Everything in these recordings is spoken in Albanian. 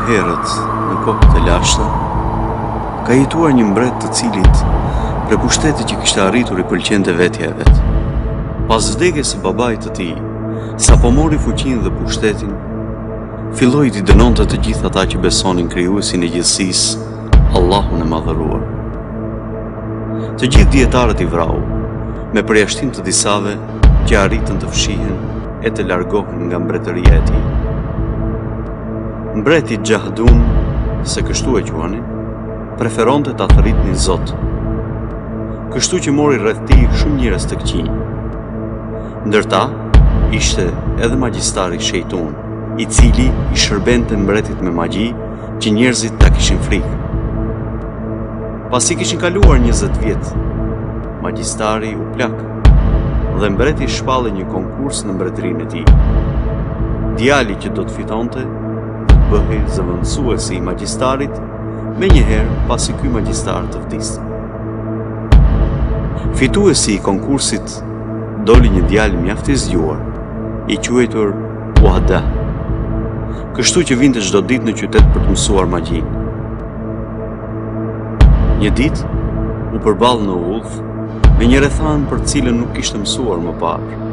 herët në kohët e lashta, ka jetuar një mbret të cilit për pushtetit që kishte arritur i pëlqente vetja e vet. Pas vdekjes së babait të tij, sapo mori fuqinë dhe pushtetin, filloi t'i dënonte të gjithë ata që besonin krijuesin e gjithësisë, Allahun e madhëruar. Të gjithë dietarët i vrau, me përjashtim të disave që arritën të fshihen e të largohen nga mbretëria e tij. Mbreti Gjahdun, se kështu e quanin, preferonte ta thërritnin Zot. Kështu që mori rreth tij shumë njerëz të këqij. Ndërta ishte edhe magjistari Shejtun, i cili i shërbente mbretit me magji që njerëzit ta kishin frikë. Pasi kishin kaluar 20 vjet, magjistari u plak dhe mbreti shpalli një konkurs në mbretërinë e tij. Djali që do të fitonte bëhej zëvendësuesi i magjistarit menjëherë pasi ky magjistar të vdiste. Fituesi i konkursit doli një djalë mjaft i zgjuar, i quajtur Wahda. Kështu që vinte çdo ditë në qytet për të mësuar magjinë. Një ditë u përball në udhë me një rrethan për cilën nuk kishte mësuar më parë.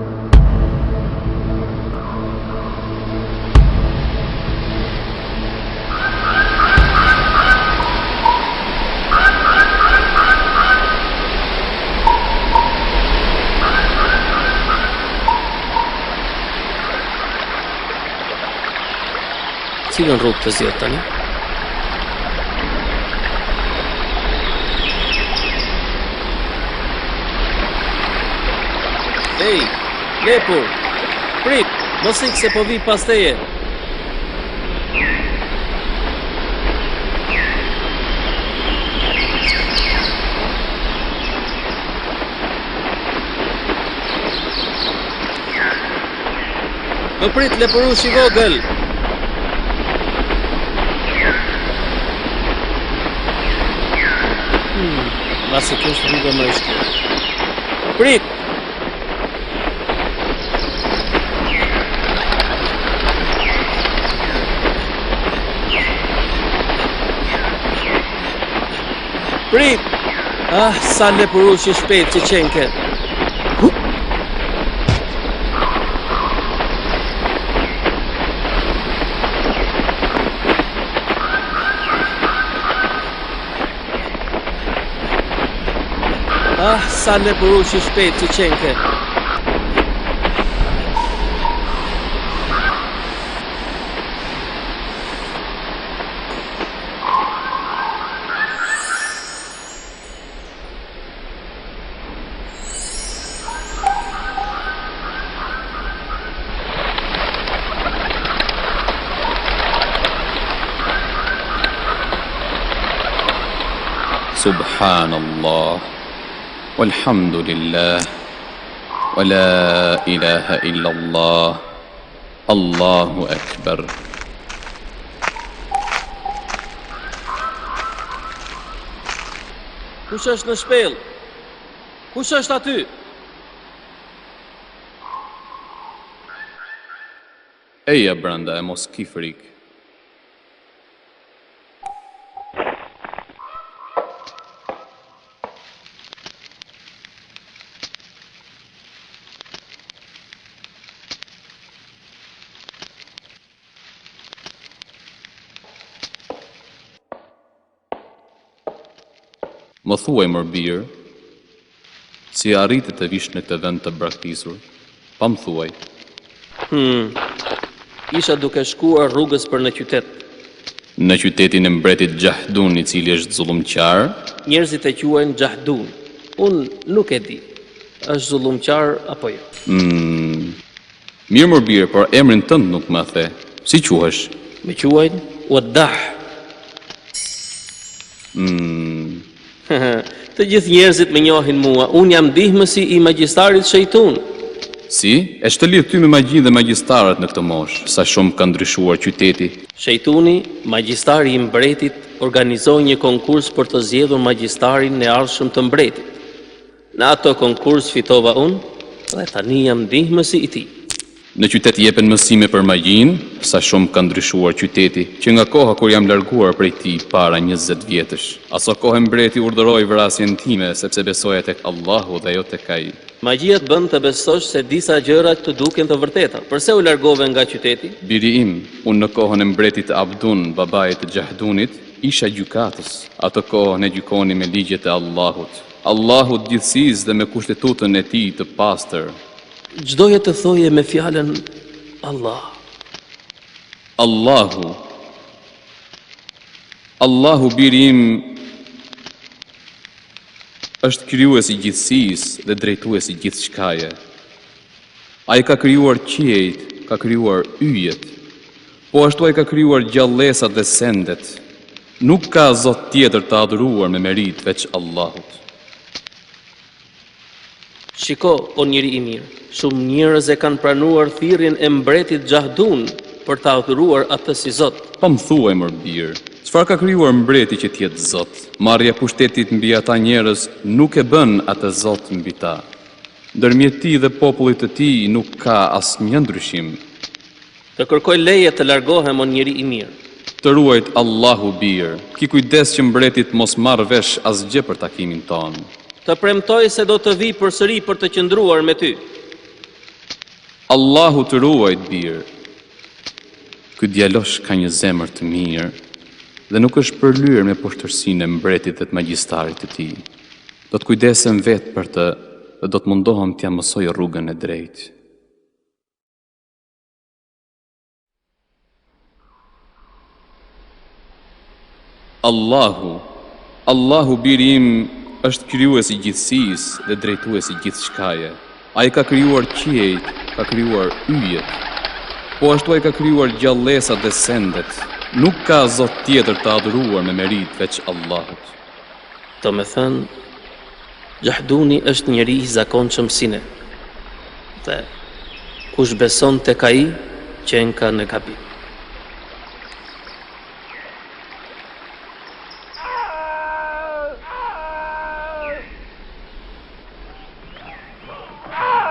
Cilën rrugë të zgjedh tani? Ej, lepur, prit, mos ik se po vi pas teje. Më prit lepurush i vogël. Masi kjo është rruga më e shkurtër. Prit! Prit! Ah, sa lepurush i shpejt që qenke. Ah, sa lepurush i shpejt që qenke. Subhanallah, walhamdulillah, wa la ilaha illallah, Allahu akbar. Kush është në shpellë? Kush është aty? Eja branda e mos ki frikë. Më thuaj më birë, si arritet të vish në këtë vend të braktisur, pa më thuaj. Isha duke shkuar rrugës për në qytet. Në qytetin e mbretit Gjahdun, i cili është zullumqar? Njerëzit e quajnë Gjahdun. Unë nuk e di, është zullumqar apo jo. Mirë më birë, por emrin tënd nuk më the. Si quhesh? Me quajnë Wadah. Të gjithë njerëzit më njohin mua. Unë jam ndihmësi i magjistarit Shejtun. Si? E shtë lidh ty me magjinë dhe magjistarët në këtë moshë, sa shumë ka ndryshuar qyteti? Shejtuni, magjistari i mbretit, organizoi një konkurs për të zgjedhur magjistarin e ardhshëm të mbretit. Në ato konkurs fitova unë dhe tani jam ndihmësi i tij. Në qytet jepen mësime për magjin, sa shumë ka ndryshuar qyteti, që nga koha kur jam larguar prej tij para 20 vjetësh. Aso kohë mbreti urdhëroi vrasjen time, sepse besoja tek Allahu dhe jo tek ai. Magjia të bën të besosh se disa gjëra të duken të vërteta. Përse u largove nga qyteti? Biri im, unë në kohën e mbretit Abdun, babait të Gjahdunit, isha gjykatës. Atë kohën e gjykoni me ligjet e Allahut. Allahut gjithësisë dhe me kushtetutën e tij të pastër. Çdoje të thoje me fjalën Allah. Allahu biri im është krijuesi i gjithësisë dhe drejtuesi i gjithçkaje. Ai ka krijuar qiejt, ka krijuar yjet, po ashtu ai ka krijuar gjallësat dhe sendet. Nuk ka zot tjetër të adhuruar me merit veç Allahut. Shiko, o njeri i mirë, shumë njerëz e kanë pranuar thirrjen e mbretit Gjahdun për ta adhuruar atë si Zot. Pa më thuaj mër birë, çfarë ka krijuar mbreti që t'jetë Zot? Marrja e pushtetit mbi ata njerëz nuk e bën atë Zot mbi ta. Ndërmjet tij dhe popullit të tij nuk ka asnjë ndryshim. Të kërkoj leje të largohem, o njeri i mirë. Të ruajt Allahu birë, ki kujdes që mbretit mos marrë vesh asgjë për takimin tonë. Të premtoj se do të vi përsëri për të qëndruar me ty. Allahu të ruajt birë. Ky djalosh ka një zemër të mirë dhe nuk është përlyer me poshtërsinë e mbretit dhe të magjistarit të tij. Do të kujdesem vetë për të dhe do të mundohem t'ja mësoj rrugën e drejtë. Allahu biri im është krijuesi i gjithësisë dhe drejtuesi i gjithçkaje. Ai ka krijuar qiejt, ka krijuar yjet, po ashtu ai ka krijuar gjallësat dhe sendet. Nuk ka zot tjetër të adhuruar me merit veç Allahut. Do me thënë, Gjahduni është njeri i zakonshëm si ne. Dhe kush beson tek ai, qen ka në gabim.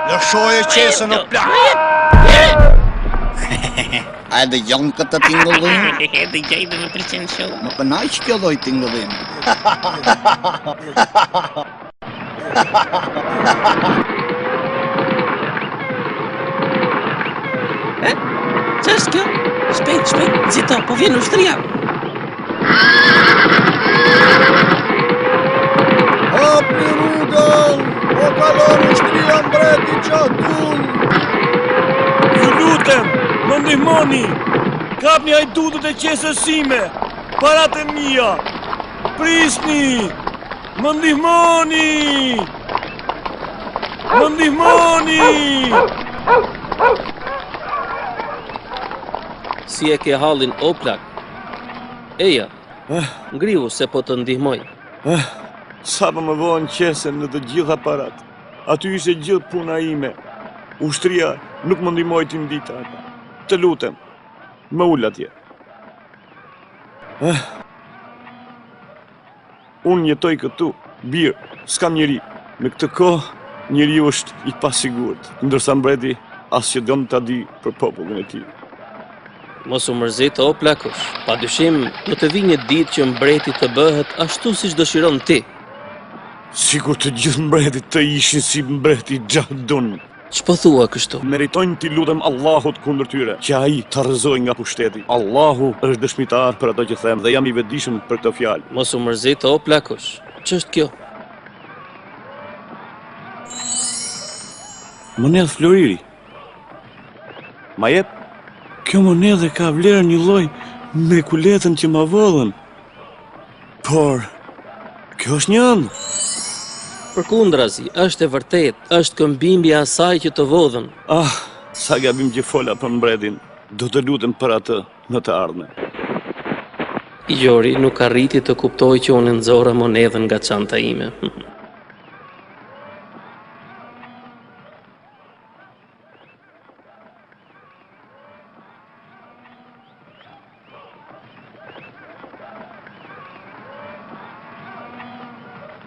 Lëshoje qesën o plak. A e dëgjon këtë tingëllim? Dëgjoj dhe më pëlqen shumë. Më kënaq kjo lloj tingëllim. Ç'është kjo? Shpejt, nxito, po vjen ushtria. Hapni rrugën, o kalon ushtria mbreti Gjahdun. Ju lutem, më ndihmoni. Kapni hajdutët e qesës sime, parat e mia. Prisni. Më ndihmoni. Më ndihmoni. Si e ke hallin o plak? Eja, ngrihu se po të ndihmoj. Sa më vonë qesën në të gjitha parat. Aty ishte gjithë puna ime. Ushtria nuk më ndihmoi të mbita ata. Të lutem, më ul atje. Unë jetoj këtu, birë, s'kam njeri. Me këtë kohë, njeri është i pasigurt, ndërsa mbreti as që don ta di për popullin e tij. Mos u mërzit o plakush, padyshim do të vi një ditë që mbreti të bëhet ashtu siç dëshiron ti. Sikur të gjithë mbretit të ishin si mbreti Gjahdun. Ç'po thua kështu? Meritojnë t'i lutem Allahut kundër tyre, që ai të rrëzoj nga pushteti. Allahu është dëshmitar për ato që them dhe jam i vetëdijshëm për këtë fjalë. Mos u mërzit o plakush, ç'është kjo? Monedhë floriri. Ma jep? Kjo monedhë ka vlerën një lloj me kuletën që ma vëllën. Por, kjo është një ëndër. Përkundrazi, është e vërtet, është këmbimbja asaj që të vodhën. Sa gabim që fola për mbretin, do të lutem për atë në të ardhmen. I Gjori nuk arriti të kuptoj që unë nxora monedhën nga çanta ime.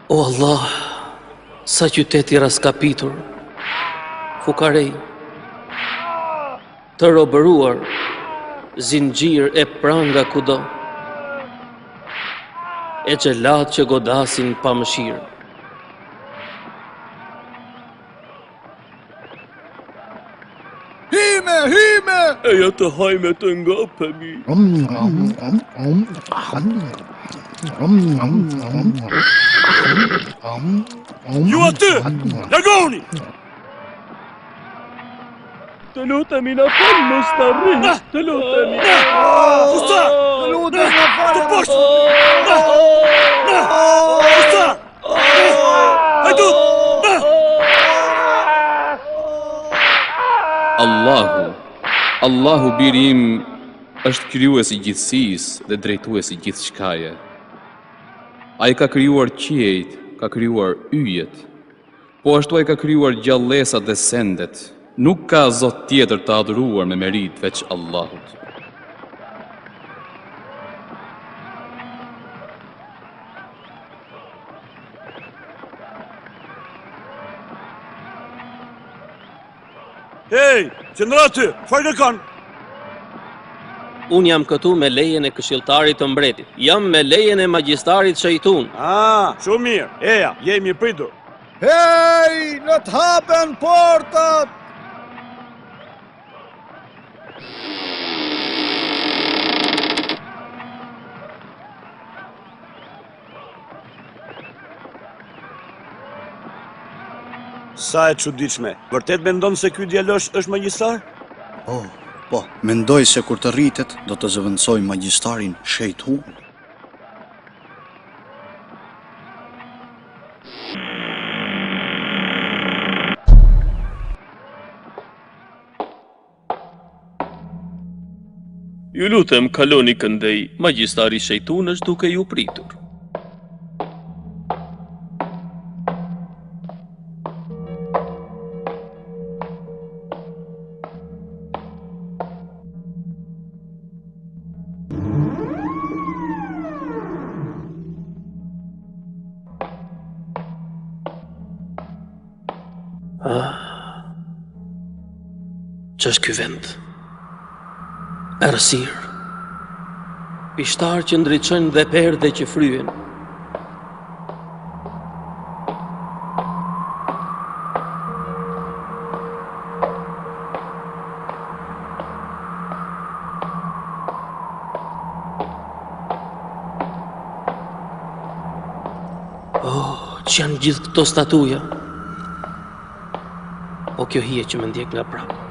O Allah, sa qyteti raskapitur, fukarej, të robëruar, zinxhir e pranga kudo, e xhelat që godasin pa mëshirë. Hime! Eja të hajme të ngopemi. Ju aty! Largoni! Të lutemi na fal mos të arrini. Të lutemi. Usta! Të lutem na fal. Të poshtë. Usta! Hajde! Allahu biri im është krijuesi i gjithësisë dhe drejtuesi i gjithçkaje. Ai ka krijuar qiejt, ka krijuar yjet, po ashtu ai ka krijuar gjallësat dhe sendet. Nuk ka zot tjetër të adhuruar me merit veç Allahut. Hey, qëndra ty, çfarë kërkon? Unë jam këtu me lejen e këshilltarit të mbretit. Jam me lejen e magjistarit Shejtun. Shumë mirë. Eja, jemi pritur. Hej, në të hapen portat! Sa e çuditshme. Vërtet mendon se ky djalosh është magjistar? Po, mendoj se kur të rritet, do të zëvendësoj magjistarin Shejtun. Ju lutem, kaloni këndej, magjistari Shejtun është duke ju pritur. Që është ky vend? Errësirë, pishtar që ndriçojnë dhe perde që fryen. Që janë gjithë këto statuja? O kjo hije që më ndjek nga prapë.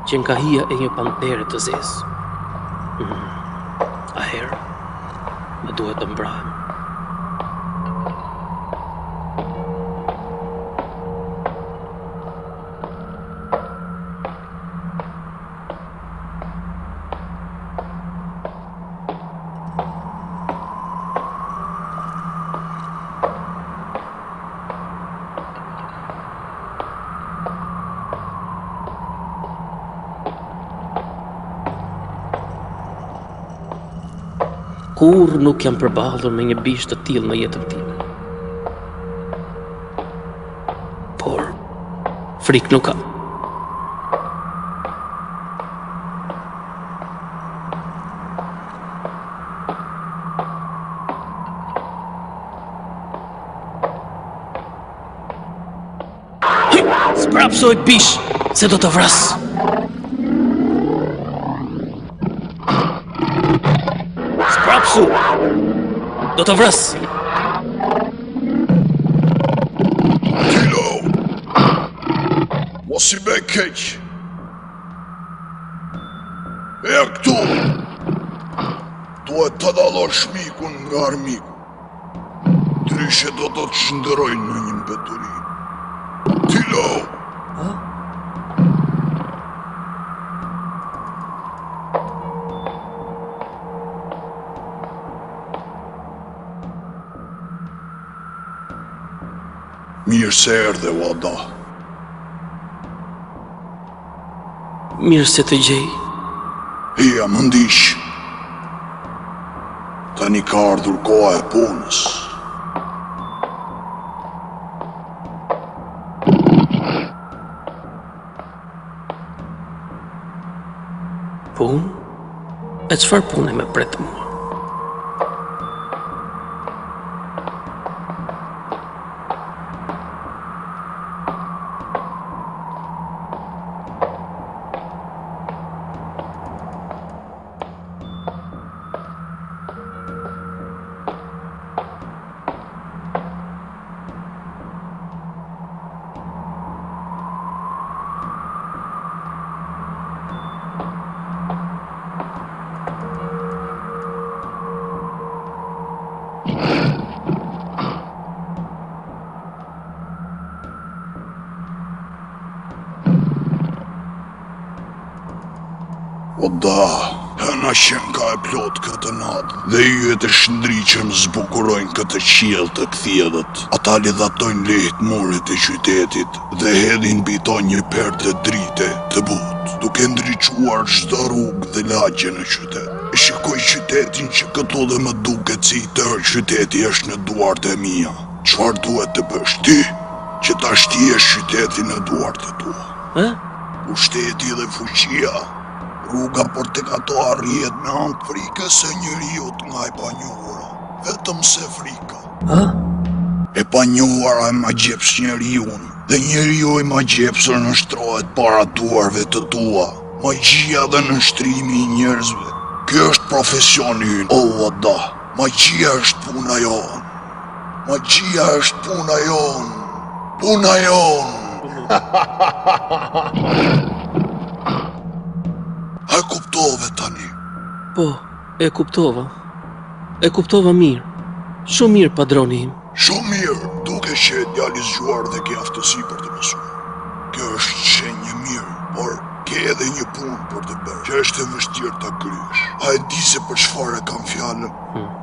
Që nga hija e një pantere të zezë. A herë, më duhet të mbrahem. Kur nuk jam përballur me një bish të tillë në jetën time. Por frikë nuk kam. Sprapsoj bish, se do të vras. Sprapsu, do të vras. Tilo, mos i be keq. E këtu, duhet të dallosh shmikun nga armiku. Ndryshe do të shndërojnë në një mbetëri. Tilo! Mirë se erdhe, Wada. Mirë se të gjej. Hija më ndish. Tani ka ardhur koha e punës. çfarë pune me pret mua? O da, hëna qenë ka e plot këtë natë, dhe yjet e shndriqem zbukurojnë këtë qiell të kthjellët. Ata lidhatojnë lehtë muret e qytetit dhe hedhin mbi to një perde drite të butë, duke ndriçuar çdo rrugë dhe lagje në qytet. E shikoj qytetin që këtu dhe më duket si i tërë qyteti është në duart e mia. Çfarë duhet të bësh ti që ta shtiesh qytetin në duart e tua? Pushteti dhe fuqia. Rruga për tek ato arrihet me anë të frikës së njeriut nga e panjohura. Vetëm se frika. E panjohura e magjeps njeriun, dhe njeriu i magjepsër nështrohet para duarve të tua. Magjia dhe nështrimi i njerëzve. Kjo është profesioni ynë, o valla. Magjia është puna jonë. Magjia është puna jonë. Puna jonë. A kuptove tani? Po, e kuptova. E kuptova mirë. Shumë mirë, padroni im. Shumë mirë, duke që e djali zgjuar dhe ke aftësi për të mësuar. Kjo është shenjë mirë, por ke edhe një punë për të bërë, që është e vështirë ta krysh. A e di se për çfarë kam fjalën?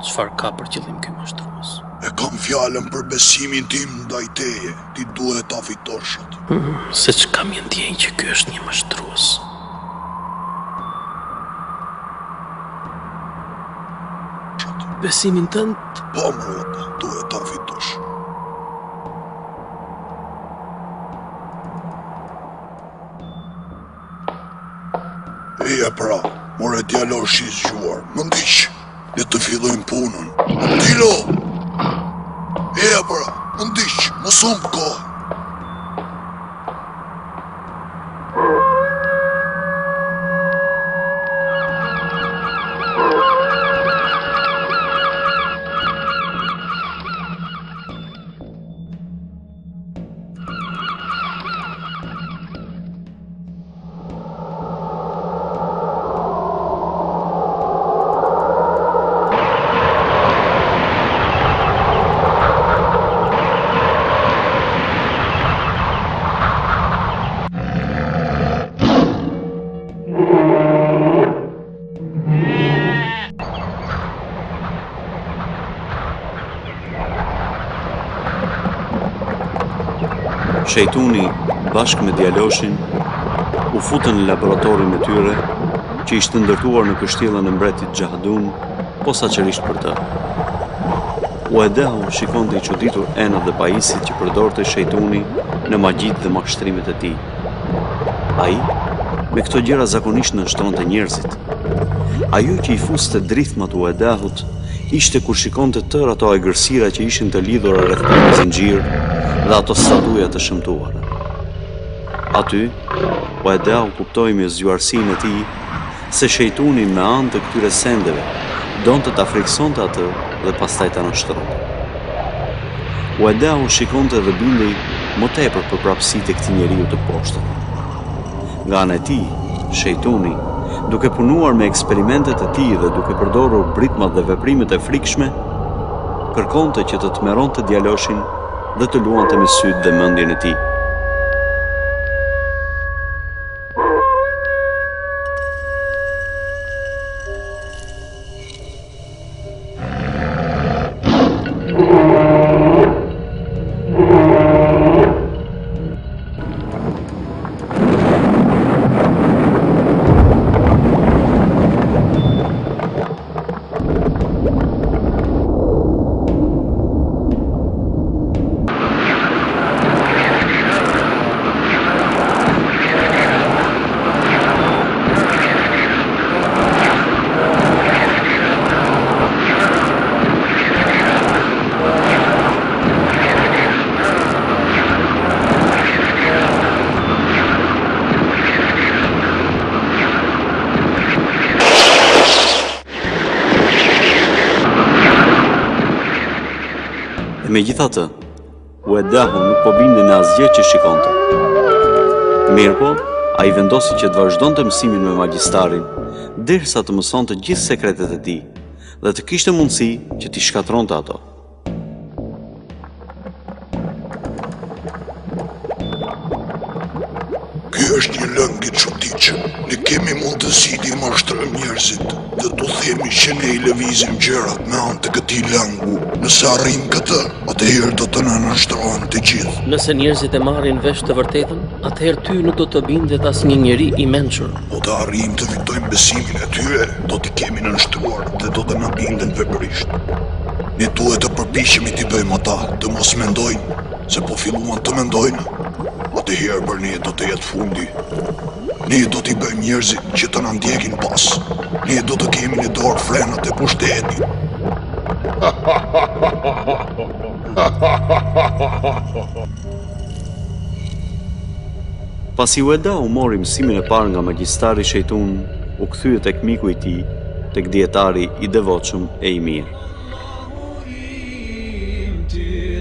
Çfarë ka për qëllim ky mashtrues? E kam fjalën për besimin tim ndaj teje. Ti duhet ta fitosh atë. Se çka më ndjen që ky është një mashtrues. Besimin tënd? Po, mërëta, duhet ta fitosh. Eja pra, more djalosh i zgjuar, më ndiq, le të fillojmë punën. Dilo! Eja pra, më ndiq, më somb kohë. Shejtuni, bashkë me djaloshin, u futën në laboratorin e tyre, që ishte ndërtuar në kështjellën e mbretit Xhahadun, posaçërisht për të. Uedahu shikonte i çuditur enët dhe pajisit që përdorte shejtuni në magjitë dhe mashtrimet e tij. Ai, me këto gjëra zakonisht nënshtronte njerëzit. Ajo që i fuste drithmat Uedahut ishte kur shikonte tërë ato egërsira që ishin të lidhura rreth një zinxhir dhe ato statuja të shëmtuara. Aty, Uedahu kuptoi me zgjuarsinë e tij se shejtuni me anë të këtyre sendeve donte ta friksonte atë dhe pastaj ta nështronte. Uedahu shikonte dhe bindej më tepër për prapësitë e këtij njeriu të poshtër. Nga ana e tij, shejtuni, duke punuar me eksperimentet e tij dhe duke përdorur britmat dhe veprimet e frikshme, kërkonte që të tmerronte djaloshin dhe të luante me sytë dhe mendjen e tij. E megjithatë, Uedahu nuk po binde në asgjë që shikonte. Mirpo, ai vendosi që të vazhdonte mësimin me magjistarin, derisa të mësonte gjithë sekretet e tij dhe të kishte mundësi që t'i shkatronte ato. Ky është një lëngë i çuditshëm. Ne kemi mundësi t'i mashtrojmë njerëzit dhe t'u themi që ne i lëvizim gjërat me anë të këtij lëngu. Nëse arrijmë këtë, atëherë do të na nashtrohen të gjithë. Nëse njerëzit e marrin vesh të vërtetën, atëherë ty nuk do të bindet asnjë njeri i mençur. Do të arrijmë të fitojmë besimin e tyre, do t'i kemi nënshtruar dhe do të na binden veprisht. Ne duhet të përpiqemi t'i bëjmë ata të mos mendojnë, se po filluan të mendojnë, atëherë për ne do të jetë fundi. Ne do t'i bëjmë njerëzit që të na ndjekin pas. Ne do të kemi në dorë frenat e pushtetit. Pasi Uedahu mori mësimin e parë nga magjistari shejtun, u kthye tek miku i tij, tek dietari i devotshëm e i mirë.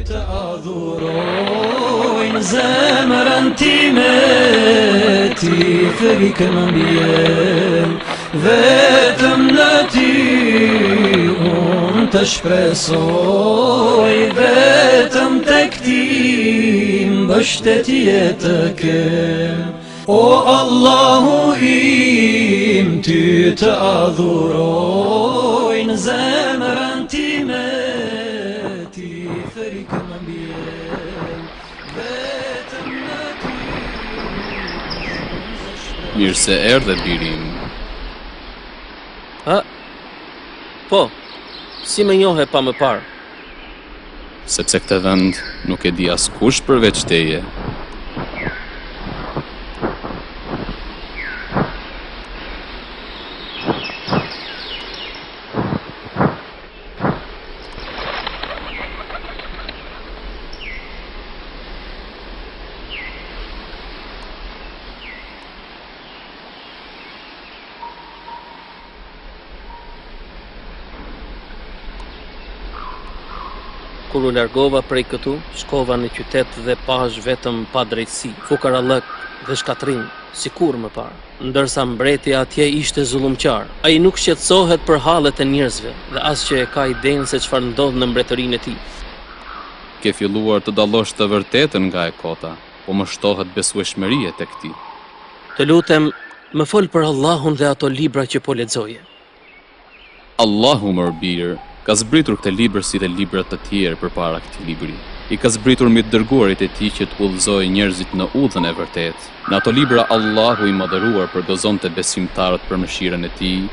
Të adhurojnë zemrën time, ti frikë më mbjen, vetëm në ty unë të shpresoj, vetëm tek ti mbështetje të kem. O Allahu im, ty të adhurojnë zemrën time, Mirë se erdhe birim. Po, si më njohe pa më parë? Sepse këtë vend nuk e di askush përveç teje. Kur u largova prej këtu, shkova në qytet dhe pash vetëm padrejtësi, fukarallëk dhe shkatrim, sikur më parë. Ndërsa mbreti atje ishte zullumqar. Ai nuk shqetësohet për hallet e njerëzve dhe as që e ka idenë se çfarë ndodh në mbretërinë e tij. Ke filluar të dallosh të vërtetën nga e kota, po më shtohet besueshmëria tek ti. Të lutem, më fol për Allahun dhe ato libra që po lexoje. Allahu më birë, ka zbritur këtë libër si dhe libra të tjerë përpara këtij libri. I ka zbritur mbi të dërguarit e tij që të udhëzojë njerëzit në udhën e vërtetë. Në ato libra Allahu i madhëruar përgëzonte besimtarët për mëshirën e tij.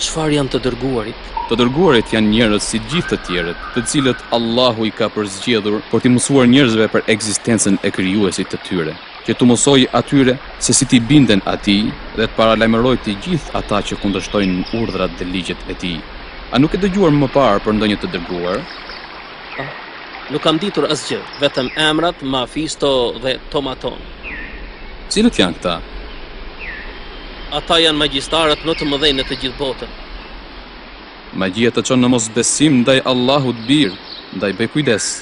Çfarë janë të dërguarit? Të dërguarit janë njerëz si gjithë të tjerët, të cilët Allahu i ka përzgjedhur për t'i mësuar njerëzve për ekzistencën e krijuesit të tyre, që t'u mësojë atyre se si t'i binden atij dhe të paralajmërojë të gjithë ata që kundërshtojnë urdhrat dhe ligjet e tij. A nuk e dëgjuar më parë për ndonjë të dërguar? Nuk kam ditur asgjë, vetëm emrat Mafisto dhe Tomaton. Cilët janë këta? Ata janë magjistarët më të mëdhenj në të gjithë botën. Magjia të çon në mosbesim ndaj Allahut bir, ndaj bëj kujdes.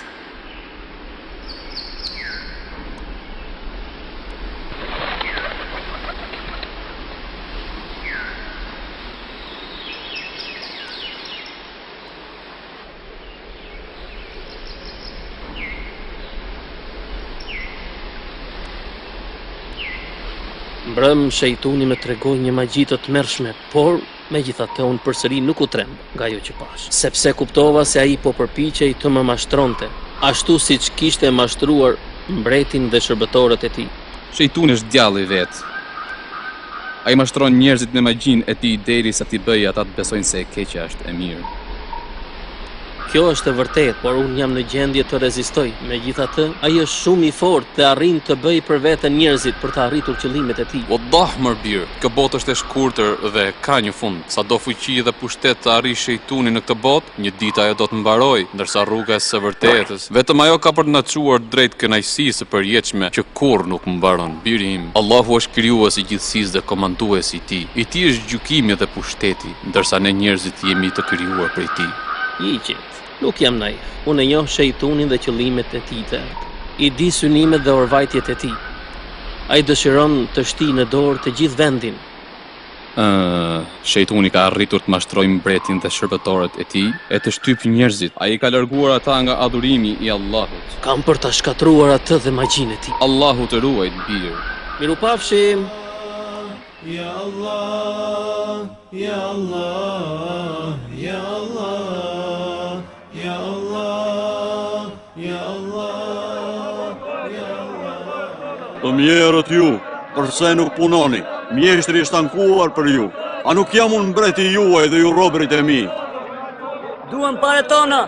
Mbrëm shejtuni më tregoi një magji të tmerrshme, por megjithatë unë përsëri nuk u tremb nga ajo që pash, sepse kuptova se ai po përpiqej të më mashtronte, ashtu siç kishte mashtruar mbretin dhe shërbëtorët e tij. Shejtuni është djalli i vet. Ai mashtron njerëzit me magjinë e tij derisa t'i bëjë ata të besojnë se e keqja është e mirë. Kjo është e vërtetë, por unë jam në gjendje të rezistoj. Megjithatë, ai është shumë i fortë dhe arrin të bëjë për veten njerëzit për të arritur qëllimet e tij. Wallah më bir, kjo botë është e shkurtër dhe ka një fund. Sado fuqi dhe pushtet të arrijë shejtuni në këtë botë, një ditë ajo do të mbarojë, ndërsa rruga e së vërtetës, vetëm ajo ka për të na çuar drejt kënaqësisë së përjetshme që kurrë nuk mbaron. Biri im, Allahu është krijuesi i gjithësisë dhe komanduesi i tij. I tij është gjykimi dhe pushteti, ndërsa ne njerëzit jemi të krijuar prej tij. Hiqet. Nuk jam naiv. Unë e njoh shejtunin dhe qëllimet e tij të errët. I di synimet dhe orvajtjet e tij. Ai dëshiron të shtijë në dorë të gjithë vendin. Shejtuni ka arritur të mashtrojë mbretin dhe shërbëtorët e tij e të shtyp njerëzit. Ai ka larguar ata nga adhurimi i Allahut. Kam për ta shkatruar atë dhe magjinë e tij. Allahu të ruaj, bir. Mirupafshim. Ya Allah, Ya Allah, Ya Allah, Ya Allah, Ya Allah, Ya Allah. Të mjerët ju, përse nuk punoni? Mjeshtri është ankuar për ju. A nuk jam unë mbreti juaj dhe ju robërit e mi? Duam pare tona.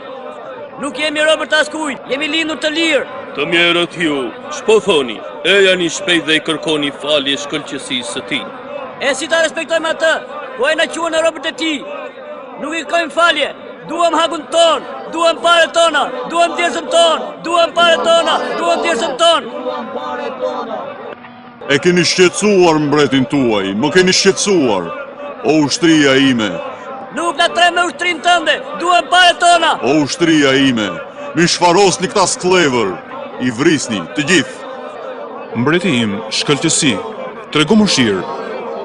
Nuk jemi robër të askujt, jemi lindur të lirë. Të mjerët ju, ç'po thoni? Ejani shpejt dhe I kërkoni falje shkëlqësisë së tij. E si ta respektojmë atë, ku ai na quan në robërt e tij. Nuk I kërkojmë falje, duam hakun ton, duam pare tona, duam djersën ton, duam pare tona, duam djersën ton. E keni shqetësuar mbretin tuaj, më keni shqetësuar, o ushtria ime. Nuk na trem me ushtrin tënde, duam pare tona. O ushtria ime, mi shfarosni këta sklevër, I vrisni, të gjithë. Mbreti im, shkëlqësi, trego mëshirë,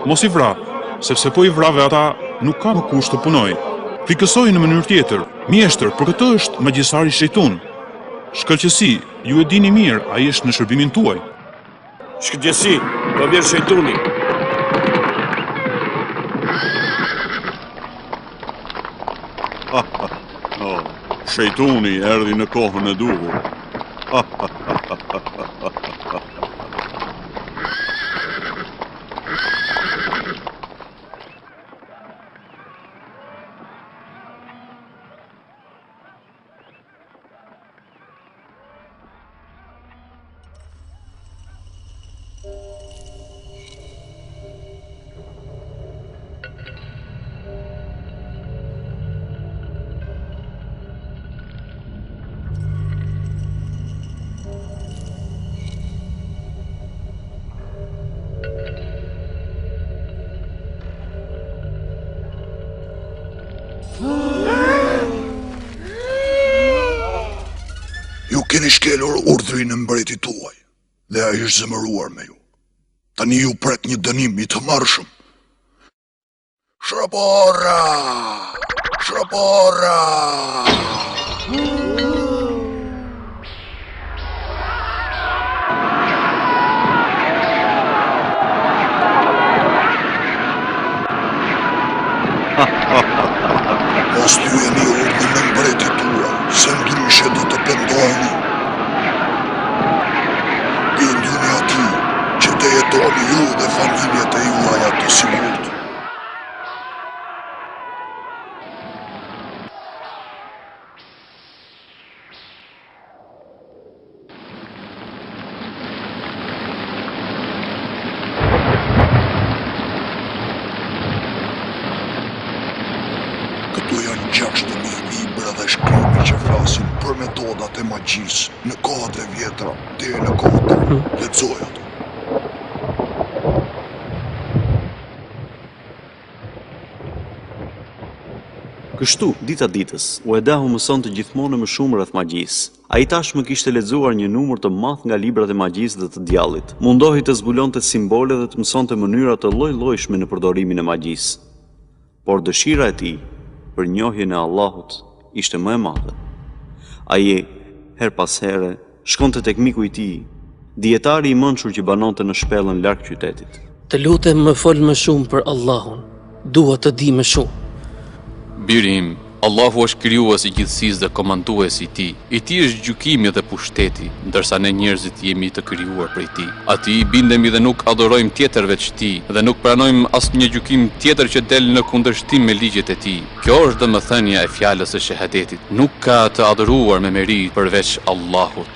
mos I vra, sepse po I vrave ata nuk ka më kusht të punoj. Pikësoj në mënyrë tjetër, mjeshtër, për këtë është magjisari shejtun. Shkëlqësi, ju e dini mirë, ai është në shërbimin tuaj. Shkëlqësi, po vjen shejtuni. Shejtuni erdhi në kohën e duhur. Ju keni shkelur urdhrin e mbretit tuaj, dhe ai është zemëruar me ju. Tani ju pret një dënim I të marrshëm. Shrapora! Shrapora! Mos thyeni urdhrin e mbretit tuaj, se ndryshe do të pendoheni. Binduni atij që të jetoni ju dhe familjet e juaja të sigurt. Këtu janë 6.000 libra dhe shkrimi që flasin për metodat e magjisë në kohët e vjetra deri në kohët tonë. Lexoj ato. Kështu, dita ditës, Uedahu mëson të gjithmonë më shumë rreth magjisë. Ai tashmë kishte lexuar një numër të madh nga librat e magjisë dhe të djallit. Mundohej të zbulonte simbole dhe të mësonte mënyra të lloj-llojshme në përdorimin e magjisë. Por dëshira e tij për njohjen e Allahut ishte më e madhe. Ai her pas here shkonte tek miku I tij, dietari I mençur që banonte në shpellën larg qytetit. Të lutem më fol më shumë për Allahun. Dua të di më shumë. Birim, Allahu është krijuesi I gjithësisë dhe komanduesi I tij. I tij është gjykimi dhe pushteti, ndërsa ne njerëzit jemi të krijuar prej tij. Atij I bindemi dhe nuk adhurojmë tjetër veç tij, dhe nuk pranojmë asnjë gjykim tjetër që del në kundërshtim me ligjet e tij. Kjo është domethënia e fjalës së shahadetit. Nuk ka të adhuruar me merit përveç Allahut.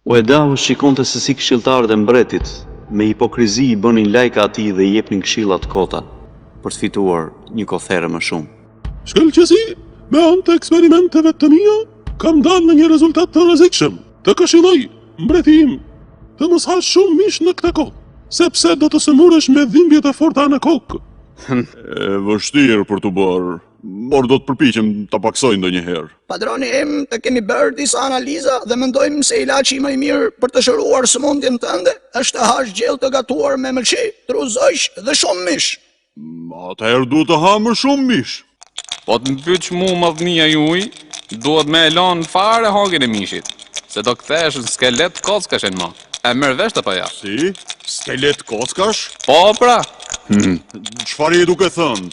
Uedahu shikonte se si këshilltarët e mbretit me hipokrizi i bënin lajka atij dhe i jepnin këshilla të kota për të fituar një kothere më shumë. Shkëlqësi, me anë të eksperimenteve të mia, kam dalë në një rezultat të rrezikshëm. Të këshilloj, mbreti im, të mos hash shumë mish në këtë kohë, sepse do të sëmuresh me dhimbjet e forta në kokë. E vështirë për të bërë, por do të përpiqem ta paksoj ndonjëherë. Padroni im, të kemi bërë disa analiza dhe mendojmë se ilaçi më i mirë për të shëruar sëmundjen tënde është të hash gjellë të gatuar me mëlçi, truzoq dhe shumë mish. Atëherë duhet të ha më shumë mish. Po të më pyç mu madhnia juj, duhet me e lanë fare hagin e mishit, se do kthesh në skelet kockash e në ma. E merr vesh apo ja? Si? Skelet kockash? Po pra. Çfarë je duke thënë?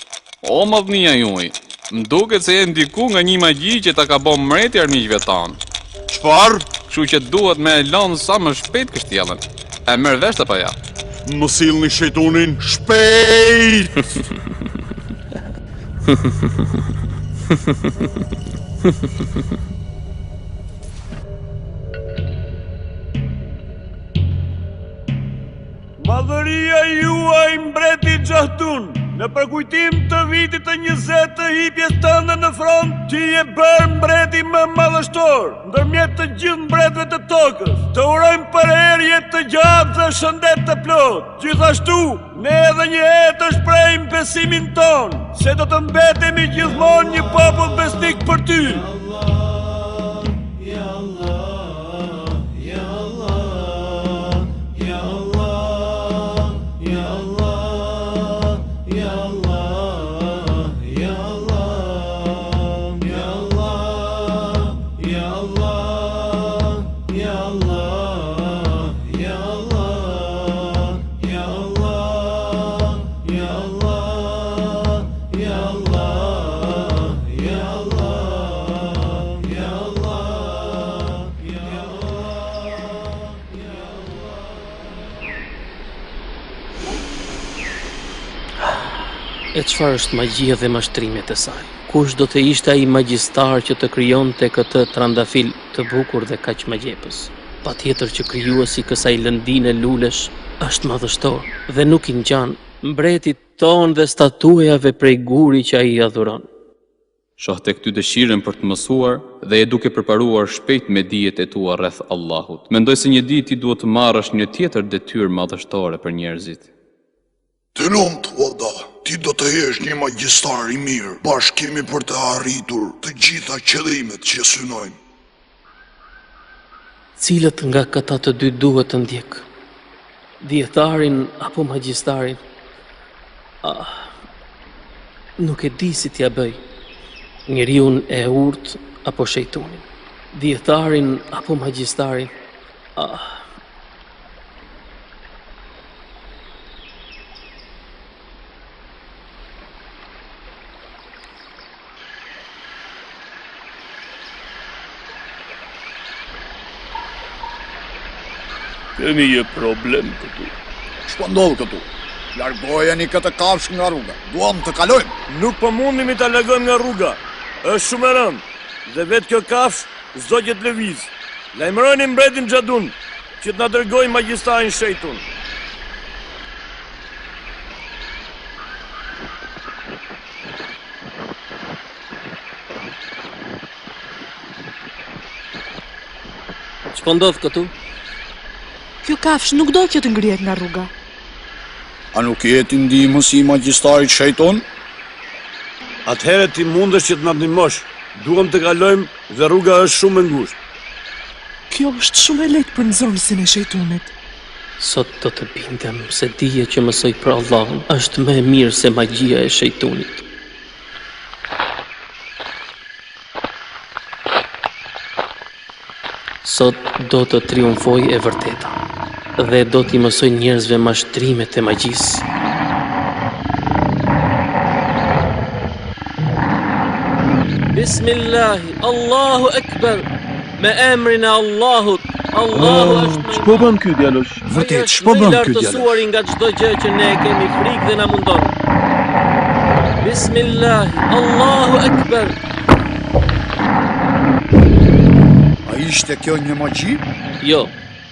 O madhnia juj, më duket se e ndiku nga një magji që ta ka bë mreti armiqve tanë. Çfarë? Kështu që duhet me e lanë sa më shpejt kështjellën. E merr vesh apo ja? Më sillni shejtunin shpejt! Madhëria juaj mbreti Xahtun, në përkujtim të vitit të 20 të hipjes tënde në front, ti je bërë mbreti më madhështor, ndërmjet të gjithë mbretëve të tokës. Të urojmë për herë jetë të gjatë dhe shëndet të plot. Gjithashtu, ne edhe një herë të shprehim besimin ton, se do të mbetemi gjithmonë një popull besnik për ty. E çfarë është magjia dhe mashtrimet e saj? Kush do të ishte ai magjistar që të krijonte këtë trandafil të bukur dhe kaq magjepës? Patjetër që krijuesi kësaj lëndine lulesh është madhështor dhe nuk i ngjan mbretit ton dhe statuejave prej guri që ai adhuron. Shoh tek ty dëshirën për të mësuar dhe e duke përparuar shpejt me dijet e tua rreth Allahut. Mendoj se një ditë ti duhet të marrësh një tjetër detyrë madhështore për njerëzit. Të lumt, valla, ti do të jesh një magjistar i mirë. Bashkë kemi për të arritur të gjitha qëllimet që synojmë. Cilët nga këta të dy duhet të ndjek? Dietarin apo magjistarin? Nuk e di si t'ja bëj. Njeriun e urt apo shejtunin? Dietarin apo magjistarin? Kemi një problem këtu. Ç'po ndodh këtu? Largojeni këtë kafshë nga rruga. Duam të kalojmë. Nuk po mundemi ta largojmë nga rruga. Është shumë e rëndë dhe vetë kjo kafshë s'do që të lëviz. Lajmëroni mbretin Xhadun që të na dërgojë magjistarin shejtun. Ç'po ndodh këtu? Kjo kafsh nuk do që të ngrihet nga rruga. A nuk jeti ndihmës i magjistarit shejton? Atëherë ti mundesh që të na ndihmosh. Duam të kalojmë dhe rruga është shumë e ngushtë. Kjo është shumë e lehtë për nxorësin e shejtunit. Sot do të bindem se dija që mësoj për Allahun është më e mirë se magjia e shejtunit. Sot do të triumfoj e vërteta dhe do t'i mësoj njerëzve mashtrimet e magjisë. Bismillahi, Allahu Ekber, me emrin e Allahut. Allahu është Ç'po bën ky djalosh? Vërtet, ç'po bën ky djalosh? lartësuar nga çdo gjë që ne kemi frikë dhe na mundon. Bismillahi, Allahu Ekber. A ishte kjo një magji? Jo,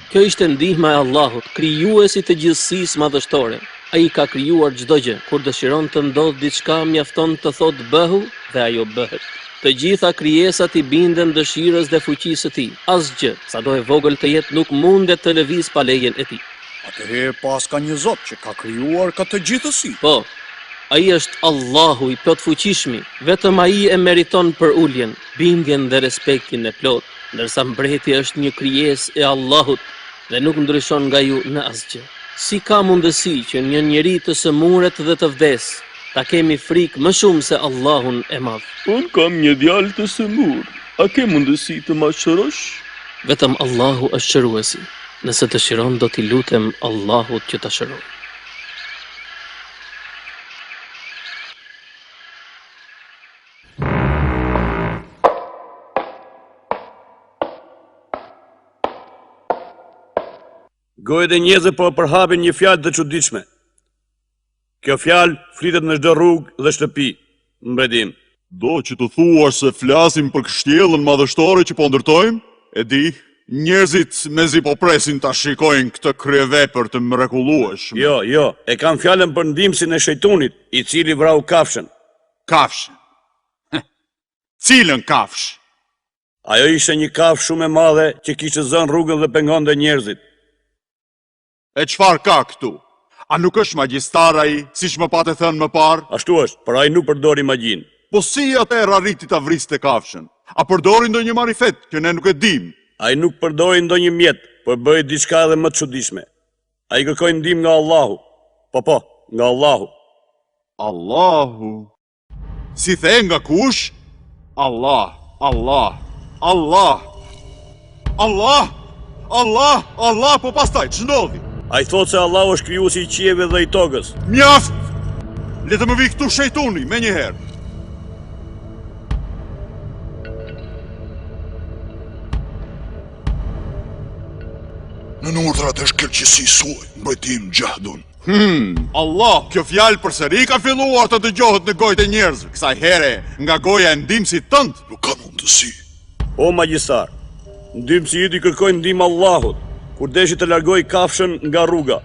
Kjo ishte ndihma e Allahut, krijuesit të gjithësisë madhështore. Ai ka krijuar çdo gjë. Kur dëshiron të ndodh diçka, mjafton të thotë bëhu dhe ajo bëhet. Të gjitha krijesat I binden dëshirës dhe fuqisë së Tij. Asgjë, sado e vogël të jetë, nuk mundet të lëviz pa lejen e Tij. Atëherë pas ka një Zot që ka krijuar këtë gjithësi. Po, ai është Allahu I plot fuqishmi, vetëm ai e meriton për uljen, bindjen dhe respektin e plot, ndërsa mbreti është një krijesë e Allahut dhe nuk ndryshon nga ju në asgjë. Si ka mundësi që një njeri të sëmuret dhe të vdes, ta kemi frikë më shumë se Allahun e madh? Unë kam një djalë të sëmur. A ke mundësi të ma shërosh? Vetëm Allahu është shëruesi. Nëse dëshiron do t'i lutem Allahut që ta shëroj. Gojët e njerëzve po përhapin një fjalë të çuditshme. Kjo fjalë flitet në çdo rrugë dhe shtëpi, mbretim. Do që të thuash se flasim për kështjellën madhështore që po ndërtojmë? E di, njerëzit mezi po presin ta shikojnë këtë kryevepër të mrekullueshme. Jo, e kam fjalën për ndihmësin e shejtunit, I cili vrau kafshën. Kafshë? Cilën kafsh? Ajo ishte një kafshë shumë e madhe që kishte zënë rrugën dhe pengonte njerëzit. E çfarë ka këtu? A nuk është magjistar ai, siç më patë thënë më parë? Ashtu është, por ai nuk përdori magjinë. Po si atëherë arriti ta vriste kafshën? A përdori ndonjë marifet që ne nuk e dim? Ai nuk përdori ndonjë mjet, por bëi diçka edhe më të çuditshme. Ai kërkoi ndihmë nga Allahu. Po, nga Allahu. Allahu? Si the nga kush? Allah, po pastaj ç'ndodhi? Ai thot se Allahu është krijuesi I qiejve dhe I tokës. Mjaft! Le të më vi këtu shejtuni, me njëherë. Në urdhrat e shkëlqësisë suaj, mbretim Gjahdun. Allah, kjo fjalë përsëri ka filluar të dëgjohet në gojët e njerëzve. Kësaj here, nga goja e ndihmësit tënd. Nuk ka mundësi. O magjistar, ndihmësi I kërkoi ndihmë Allahut, kur deshi të largoj kafshën nga rruga,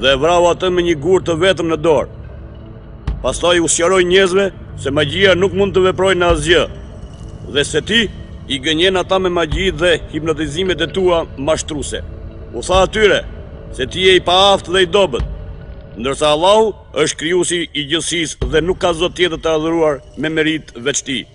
dhe vrau atë me një gur të vetëm në dorë. Pastaj u sqaroi njerëzve se magjia nuk mund të veprojë në asgjë, dhe se ti I gënjen ata me magji dhe hipnotizimet e tua mashtruese. U tha atyre se ti je I paaft dhe I dobët, ndërsa Allahu është krijuesi I gjithësisë dhe nuk ka zot tjetër të adhuruar me merit veç Tij.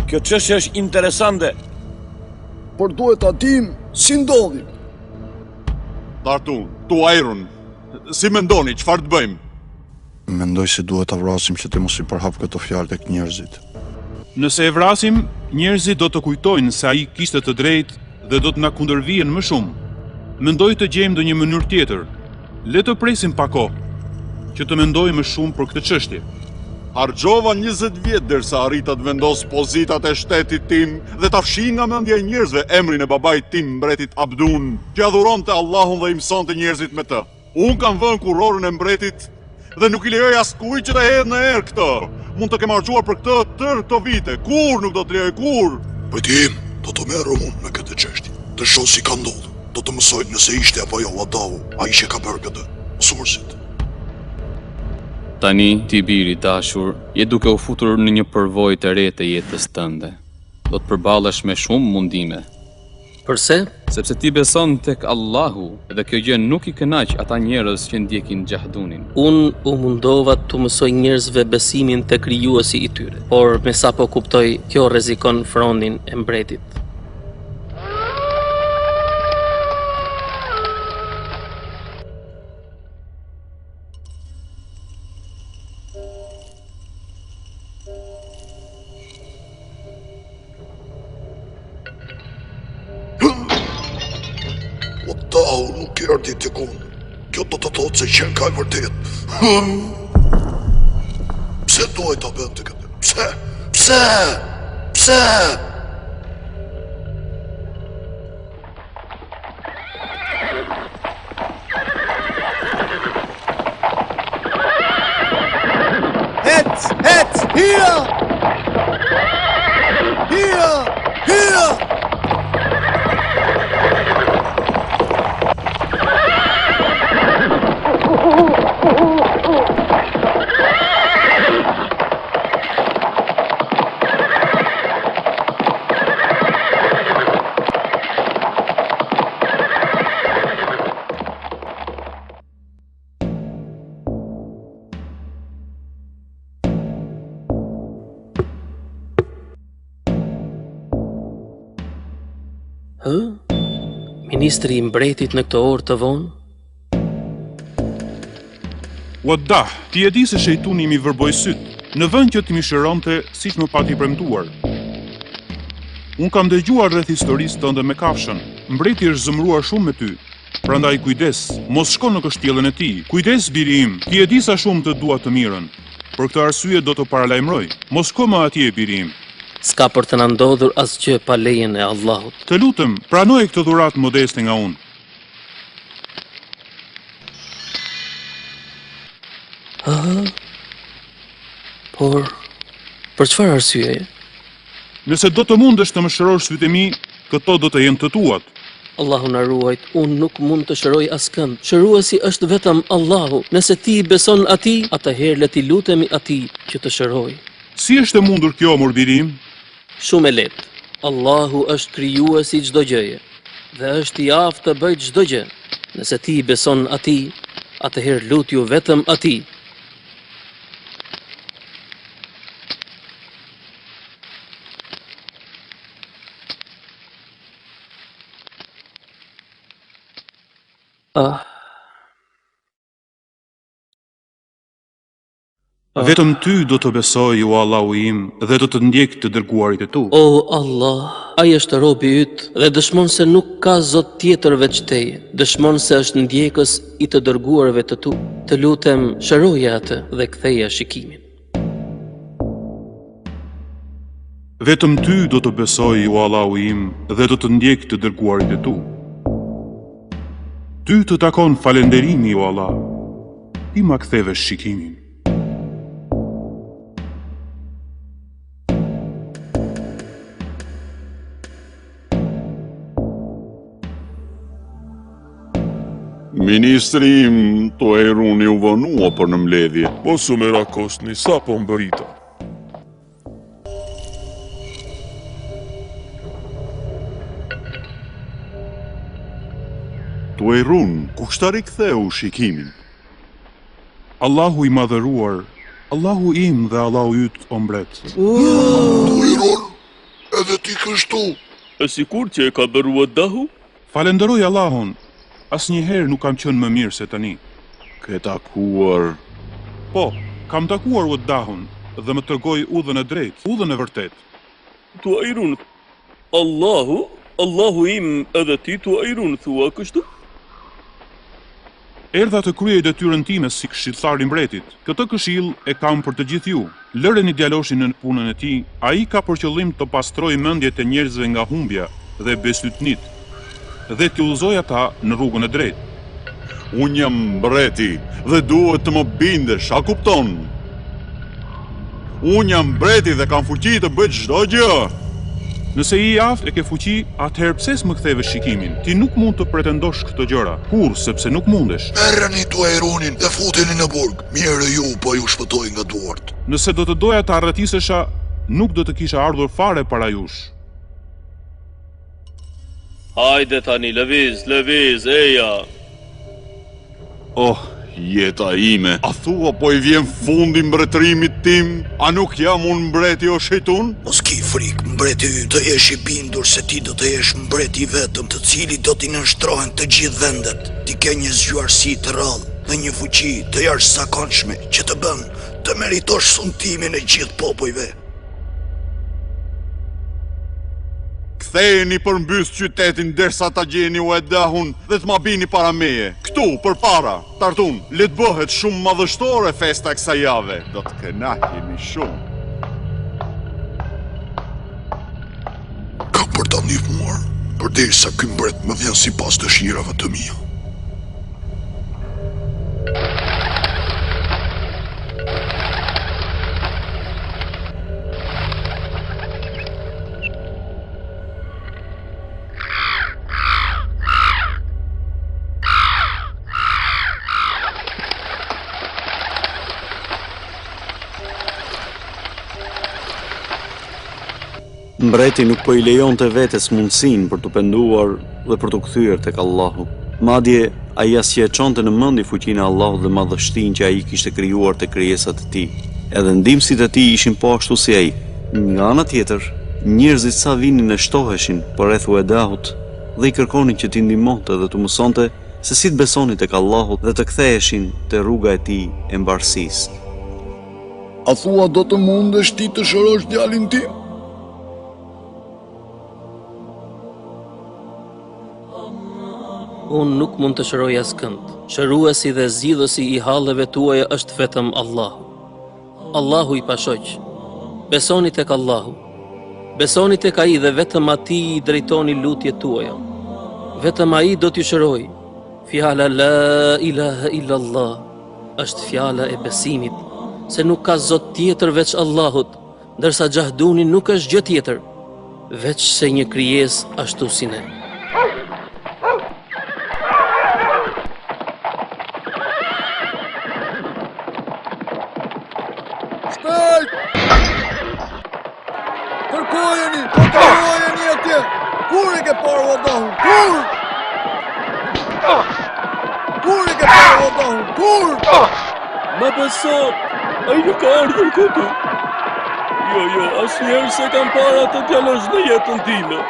Kjo çështje është interesante. Por duhet ta dim si ndodhi. Tartun, tu ajrun. Si mendoni, çfarë të bëjmë? Mendoj se duhet ta vrasim që të mos I përhap këto fjalë tek njerëzit. Nëse e vrasim, njerëzit do të kujtojnë se ai kishte të drejtë dhe do të na kundërvijen më shumë. Mendoj të gjejmë ndonjë mënyrë tjetër. Le të presim pak kohë që të mendojmë më shumë për këtë çështje. Harxova 20 vjet derisa arrita të vendos pozitat e shtetit tim dhe ta fshi nga mendja e njerëzve emrin e babait tim, mbretit Abdun, që adhuronte Allahun dhe I mësonte njerëzit me të. Unë kam vënë kurorën e mbretit dhe nuk I lejoj askujt që të hedhë në erë këtë. Mund të kem harxuar për këtë tërë këto vite. Kur nuk do të lejoj, kur? Mbretim, do të merrem unë me këtë çështje. Të shoh si ka ndodhur. Do të mësoj nëse ishte apo jo Allahu, ai që ka bërë këtë. Mësuesit. Tani, ti biri dashur, je duke u futur në një përvojë të re të jetës tënde. Do të përballesh me shumë mundime. Përse? Sepse ti beson tek Allahu dhe kjo gjë nuk I kënaq ata njerëz që ndjekin Gjahdunin. Unë u mundova të mësoj njerëzve besimin te krijuesi I tyre, por me sa po kuptoj, kjo rrezikon fronin e mbretit. Allahu nuk erdhi tek unë. Kjo do të thotë se qenë ka e vërtet. Pse duhet ta bënte këtë? Pse? Hia! Hia! Hia! Ministri I mbretit në këtë orë të vonë? Waddah, ti e di se shejtuni mi vërboj syt, në vend që ti mi shëronte siç më pati premtuar. Unë kam dëgjuar rreth historisë tënde me kafshën. Mbreti është zëmruar shumë me ty. Prandaj kujdes, mos shko në kështjellën e tij. Kujdes biri im, ti e di sa shumë të dua të mirën. Për këtë arsye do të paralajmëroj. Mos shko më atje biri im. S'ka për të na ndodhur asgjë pa lejen e Allahut. Të lutem, pranoje këtë dhuratë modeste nga unë. Por, për çfarë arsyeje? Nëse do të mundesh të më shërosh sytë e mi, këto do të jenë të tuat. Allahu na ruajt, unë nuk mund të shëroj askënd. Shëruesi është vetëm Allahu. Nëse ti beson atij, atëherë le ti lutemi atij që të shëroj. Si është e mundur kjo, morbirim? Shumë e lehtë. Allahu është krijuesi çdo gjëje dhe është I aftë të bëjë çdo gjë. Nëse ti beson atij, atëherë lutju vetëm atij. Vetëm ty do të besoj, o Allahu im, dhe do të ndjek të dërguarit e tu. O Allah, ai është robi yt dhe dëshmon se nuk ka zot tjetër veç teje. Dëshmon se është ndjekës I të dërguarve të tu. Të lutem, shëroje atë dhe ktheja shikimin. Vetëm ty do të besoj, o Allahu im, dhe do të ndjek të dërguarit e tu. Ty të takon falenderimi, o Allah. Ti ma ktheve shikimin. Ministri im, to e runi u vënua për në mbledhje. Mos u me rakosni, sa po mbërita. To e run, kushtari ktheu shikimin. Allahu I madhëruar, Allahu im dhe Allahu yt o mbret. To e run, edhe ti kështu. E sikur që e ka bërua dahu? Falenderoj Allahun. Asnjëherë nuk kam qenë më mirë se tani. Ke takuar? Po, kam takuar Waddahun dhe më tregoi udhën e drejtë, udhën e vërtet. Tu ajrun. Allahu im edhe ti tu ajrun, thua kështu? Erdha të kryej detyrën time si këshilltar I mbretit. Këtë këshill e kam për të gjithë ju. Lëreni djaloshin në punën e tij. Ai ka për qëllim të pastrojë mendjet e njerëzve nga humbja dhe besytnit, dhe t'i udhëzoj ata në rrugën e drejtë. Unë jam mbreti dhe duhet të më bindesh, a kupton? Unë jam mbreti dhe kam fuqi të bëj çdo gjë. Nëse I aftë e ke fuqi, atëherë pse s'më ktheve shikimin? Ti nuk mund të pretendosh këto gjëra, kur sepse nuk mundesh. Merreni tuajrunin dhe futeni në burg. Mirë ju, po ju shpëtoj nga duart. Nëse do të doja të arrëtisesha, nuk do të kisha ardhur fare para jush. Hajde tani, lëviz, eja. Oh, jeta ime. A thua po I vjen fundi mbretërimit tim? A nuk jam unë mbreti o shejtun? Mos ki frik, mbreti yt, të jesh I bindur se ti do të jesh mbreti I vetëm, të cili do t'i nënshtrohen të gjithë vendet. Ti ke një zgjuarsi të rrallë dhe një fuqi të jashtëzakonshme që të bën të meritosh sultimin e gjithë popujve. Ktheheni përmbys qytetin derisa ta gjeni Waddahun dhe të ma bini para meje. Këtu, përpara, Tartun, le të bëhet shumë madhështore festa kësaj jave. Do të kënaqeni shumë. Ka për ta ndihmuar, përderisa ky mbret më vjen sipas dëshirave të mia. Mbreti nuk po I lejonte vetes mundësinë për të penduar dhe për të kthyer tek Allahu. Madje ai as që e çonte në mendje fuqinë e Allahut dhe madhështinë që ai kishte krijuar te krijesat e tij. Edhe ndihmësit e tij ishin po ashtu si ai. Nga ana tjetër, njerëzit sa vinin e shtoheshin përreth Uedahut dhe I kërkonin që t'i ndihmonte dhe të mësonte se si të besonin tek Allahu dhe të ktheheshin te rruga e tij e mbarësisë. A thua do të mundesh ti të shërosh djalin tim? Unë nuk mund të shëroj askënd. Shëruesi dhe zgjidhësi I halleve tuaja është vetëm Allahu. Allahu I pashoq. Besoni tek Allahu. Besoni tek Ai dhe vetëm Atij I drejtoni lutjet tuaja. Vetëm Ai do t'ju shëroj. Fjala la ilaha illa Allah është fjala e besimit, se nuk ka zot tjetër veç Allahut, ndërsa Gjahduni nuk është gjë tjetër, veç se një krijesë ashtu si ne. Shpejt! Kërkojeni, kontrollojeni atje! Kur e ke parë Uedahun? Kur? Kur e ke parë Uedahun? Kur? Ma beso, ai nuk ka ardhur këtu. Jo, asnjëherë se kam parë atë djalosh në jetën time.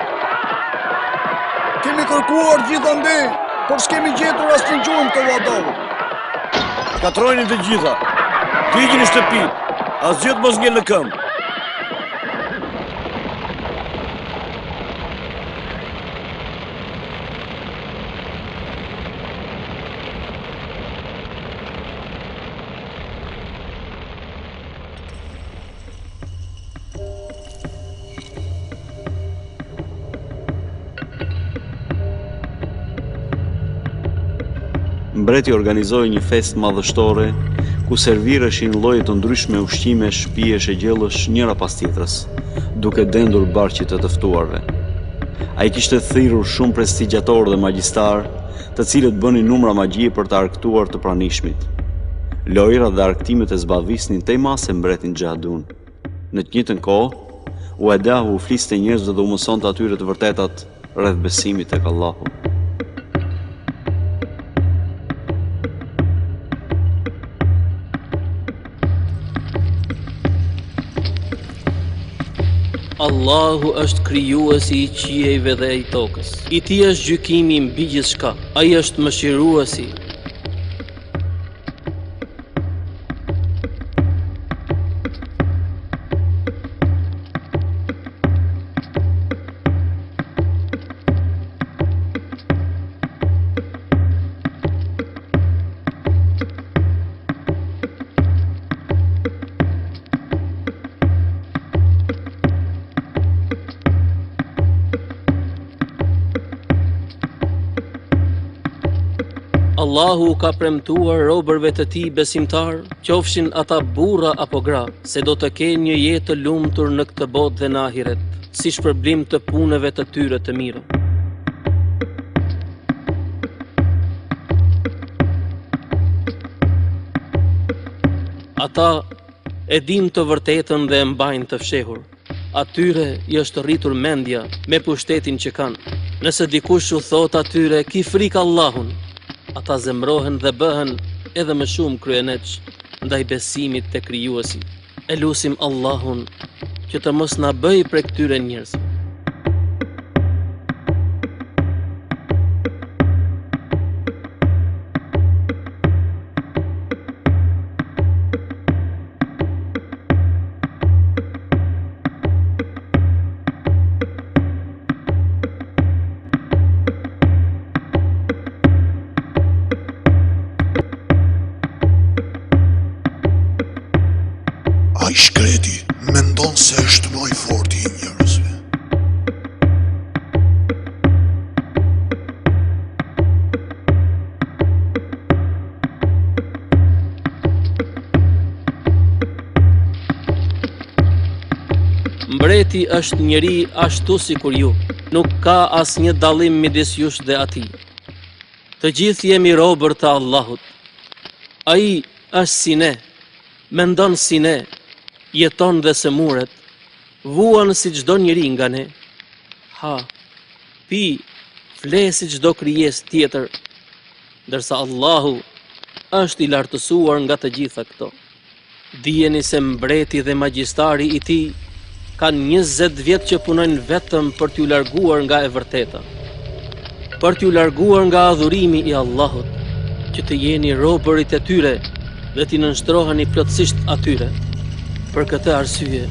Kemi kërkuar gjithandej, por s'kemi gjetur asnjë gjumë të Uedahut. Shkatrojni të gjitha. Hiqini në shtëpi. Asgjë të mos ngel në këmbë. Mbreti organizoi një festë madhështore ku servireshin lloje të ndryshme ushqimesh, pijesh e gjellësh njëra pas tjetrës, duke dendur barqet e të ftuarve. Ai kishte thirrur shumë prestigjatorë dhe magjistar, të cilët bënin numra magjie për të argëtuar të pranishmit. Lojrat dhe argëtimet e zbavisnin tej mase mbretin Gjahdun. Në të njëjtën kohë, Uedahu u fliste njerëzve dhe u mësonte atyre të vërtetat rreth besimit tek Allahu. Allahu është krijuesi I qiejve dhe I tokës. I Tij është gjykimi mbi gjithçka. Ai është mëshiruesi. Allahu ka premtuar robërve të Tij besimtar, qofshin ata burra apo gra, se do të kenë një jetë të lumtur në këtë botë dhe në ahiret, si shpërblim të punëve të tyre të mira. Ata e din të vërtetën dhe e mbajnë të fshehur. Atyre I është rritur mendja me pushtetin që kanë. Nëse dikush u thot atyre ki frikë Allahun, ata zemrohen dhe bëhen edhe më shumë kryeneç ndaj besimit te krijuesi. E lutim Allahun që të mos na bëj prej këtyre njerëzve. Ai shkreti mendon se është më I forti I njerëzve. Mbreti është njeri ashtu si kur ju, nuk ka asnjë dallim midis jush dhe atij. Të gjithë jemi robër të Allahut. Ai është si ne, mendon si ne, jeton dhe se muret, vuan si çdo njeri nga ne. Ha, pi, fle si çdo krijes tjetër, ndërsa Allahu është i lartësuar nga të gjitha këto. Dijeni se mbreti dhe magjistari i tij kanë 20 vjet që punojnë vetëm për t'ju larguar nga e vërteta, për t'ju larguar nga adhurimi i Allahut, që të jeni robërit e tyre dhe t'i nënshtroheni plotësisht atyre. Për këtë arsye,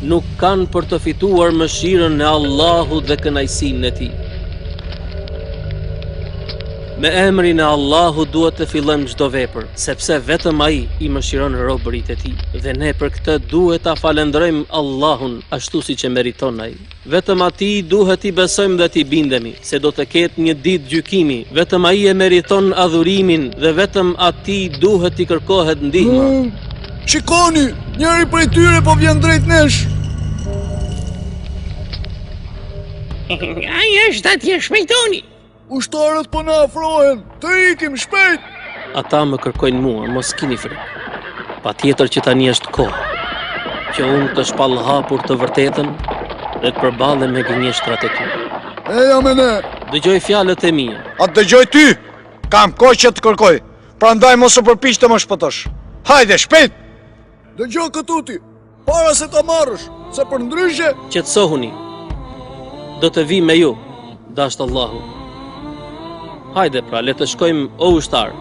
nuk kanë për të fituar mëshirën e Allahut dhe kënaqësinë e tij. Me emrin e Allahut duhet të fillojmë çdo vepër, sepse vetëm ai i mëshiron robërit e tij, dhe ne për këtë duhet ta falenderojmë Allahun ashtu siç e meriton ai. Vetëm atij duhet i besojmë dhe t'i bindemi, se do të ketë një ditë gjykimi, vetëm ai e meriton adhurimin dhe vetëm atij duhet i kërkohet ndihma. Shikoni, njëri prej tyre po vjen drejt nesh. Ai është atje, shpejtoni. Ushtarët po na afrohen, të ikim shpejt. Ata më kërkojnë mua, mos keni frikë. Patjetër që tani është kohë që unë të shpallhapur të vërtetën dhe të përballem me gënjeshtrat e tyre. Eja me ne. Dëgjoj fjalët e mia. A dëgjoj ty? Kam kohë që të kërkoj. Prandaj mos u përpiq të më shpëtosh. Hajde, shpejt! Dëgjoj këtu ti, para se ta marrësh, se për ndryshe... Qetësohuni. Do të vi me ju, dashtë Allahu. Hajde pra, le të shkojmë o ushtar.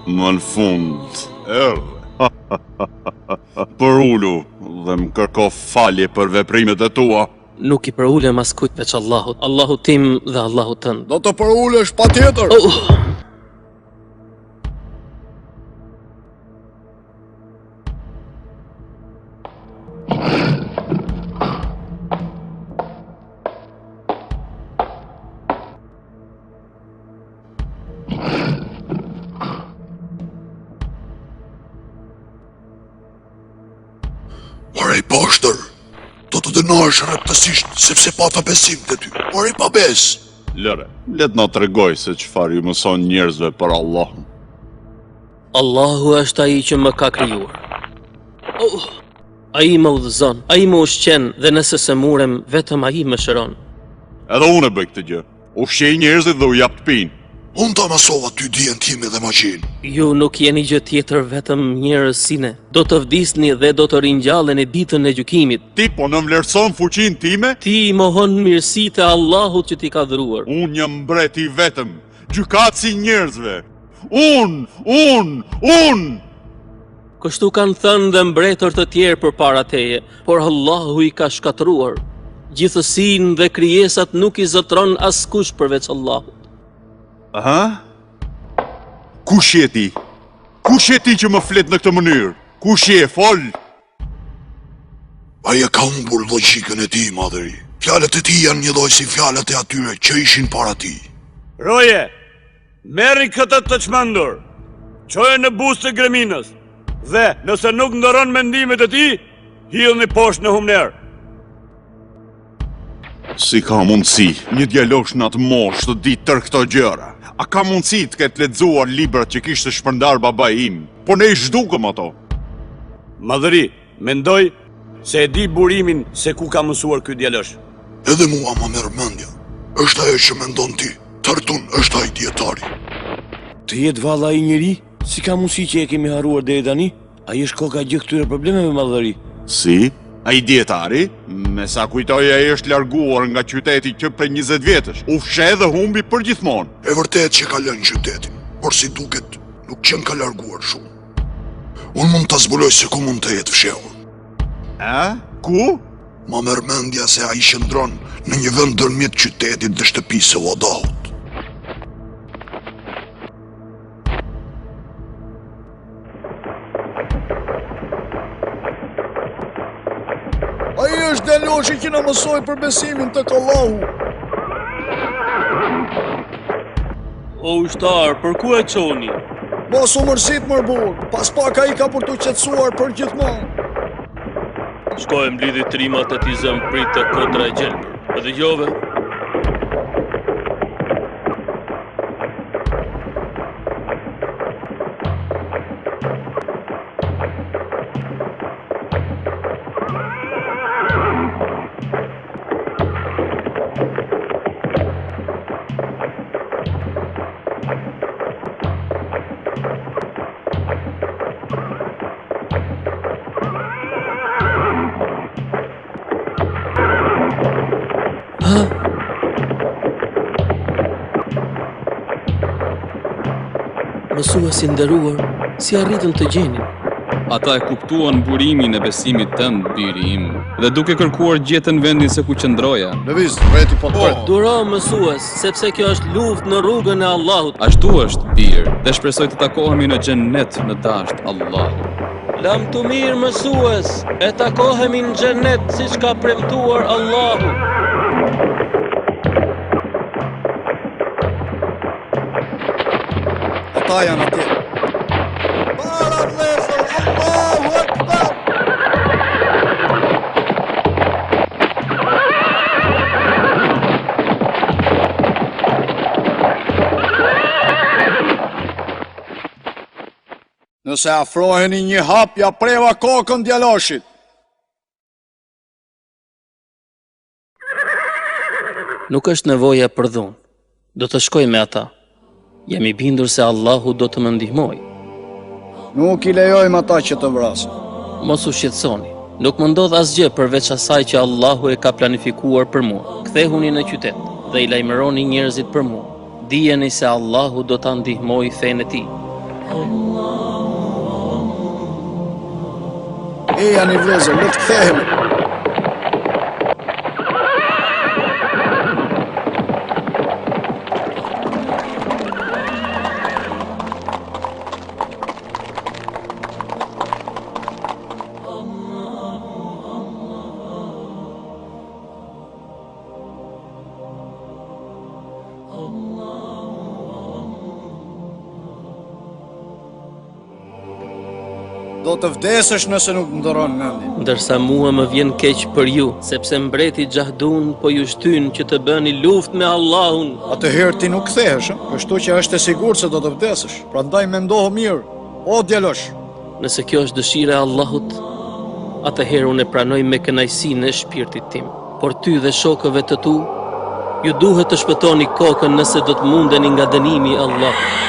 Më në fund, erdhe. Për ulu dhe më kërko falje për veprimet e tua. Nuk i përulem as kujt veç Allahut. Allahut tim dhe Allahut tënd. Do të përulesh patjetër. Ore i poshtër, do të dënohesh rreptësisht, sepse pata besim të ty. Ore i pabes. Lëre, let na tregoj se çfarë ju mëson njerëzve për Allahun. Allahu është ai që më ka krijuar. Ai më udhëzon, ai më ushqen dhe nëse se murem, vetëm ai më shëron. Edhe unë e bëj këtë gjë. Ushqej njerëzit dhe u jap të pinë. Unë ta mësova ty dijen time dhe magjin. Ju nuk jeni gjë tjetër vetëm njerëz si ne. Do të vdisni dhe do të ringjalleni ditën e gjykimit. Ti po në vlerëson fuqinë time? Ti i mohon mirësitë e Allahut që ti ka dhëruar. Unë jam mbreti vetëm, gjykatësi i njerëzve. Unë! Kështu kanë thënë dhe mbretër të tjerë përpara teje, por Allahu i ka shkatëruar. Gjithësinë dhe krijesat nuk i zotron askush përveç Allahut. Aha? Kush je ti? Kush je ti që më flet në këtë mënyrë? Kush je, fol? Ai e ka humbur logjikën e tij, madhëri. Fjalët e tij janë një lloj si fjalët e atyre që ishin para tij. Roje, merri këtë të çmendur, çoje në buzë të greminës, dhe nëse nuk ndëron mendimet e tij, hidhni poshtë në humner. Si ka mundësi një djalosh në atë moshë të ditë tërë këto gjëra? A ka mundësi të ketë lexuar librat që kishte shpërndar babai im? Po ne i zhdukëm ato. Madhëri, mendoj se e di burimin se ku ka mësuar ky djalosh. Edhe mua më merr mendja. Është ajo që mendon ti. Tërtun është ai dietari. Të jetë valla ai njeri? Si ka mundësi që e kemi harruar deri tani? Ai është koka gjë këtyre problemeve madhëri. Si? Ai dietari, me sa kujtoj ai është larguar nga qyteti që prej 20 vjetësh. U fshe dhe humbi përgjithmonë. E vërtet që ka lënë qytetin, por si duket, nuk qenë ka larguar shumë. Unë mund ta zbuloj se ku mund të jetë fshehur. A? Ku? Ma merr mendja se ai qëndron në një vend ndërmjet qytetit dhe shtëpisë së Wadahut. Ai është djaloshi që na mësoi për besimin tek Allahu. O ushtar, për ku e çoni? Mos u mërzit mërbur, pas pak ai ka për të qetësuar për gjithmonë. Shkoj mblidhi trimat e t'i zëm prit të kodra e gjelbër. E dëgjove? Mësuesi nderuar, si arritëm të gjenin? Ata e kuptuan burimin e besimit tënd, biri im, dhe duke kërkuar gjetën vendin se ku qëndroja. Lëviz, vreti po të përë. Duro mësues, sepse kjo është luftë në rrugën e Allahut. Ashtu është, birë, dhe shpresoj të takohemi në xhennet në dasht Allahut. Lam të mirë mësues, e takohemi në xhennet siç ka premtuar Allahu. Ata janë atje. Para vlezër, Allahu Akbar! Nëse afroheni një hap, ja preva kokën djaloshit. Nuk është nevoja për dhunë. Do të shkoj me ata. Jam I bindur se Allahu do të më ndihmoj. Nuk I lejojmë ata që të vrasin. Mos u shqetësoni. Nuk më ndodh asgjë përveç asaj që Allahu e ka planifikuar për mua. Kthehuni në qytet dhe I lajmëroni njerëzit për mua. Dijeni se Allahu do ta ndihmojë fenë e tij. E janë I vlezër, le të kthehemi. Do të vdesësh nëse nuk ndëron mendin. Ndërsa mua më vjen keq për ju, sepse mbreti Xahdun po ju shtyn që të bëni luftë me Allahun. Atëherë ti nuk kthehesh, kështu që është e sigurt se do të vdesësh. Prandaj mendohu mirë, o djalosh. Nëse kjo është dëshira e Allahut, atëherë unë e pranoj me kënaqësi në shpirtit tim. Por ty dhe shokëve të tu, ju duhet të shpëtoni kokën nëse do të mundeni nga dënimi I Allahut.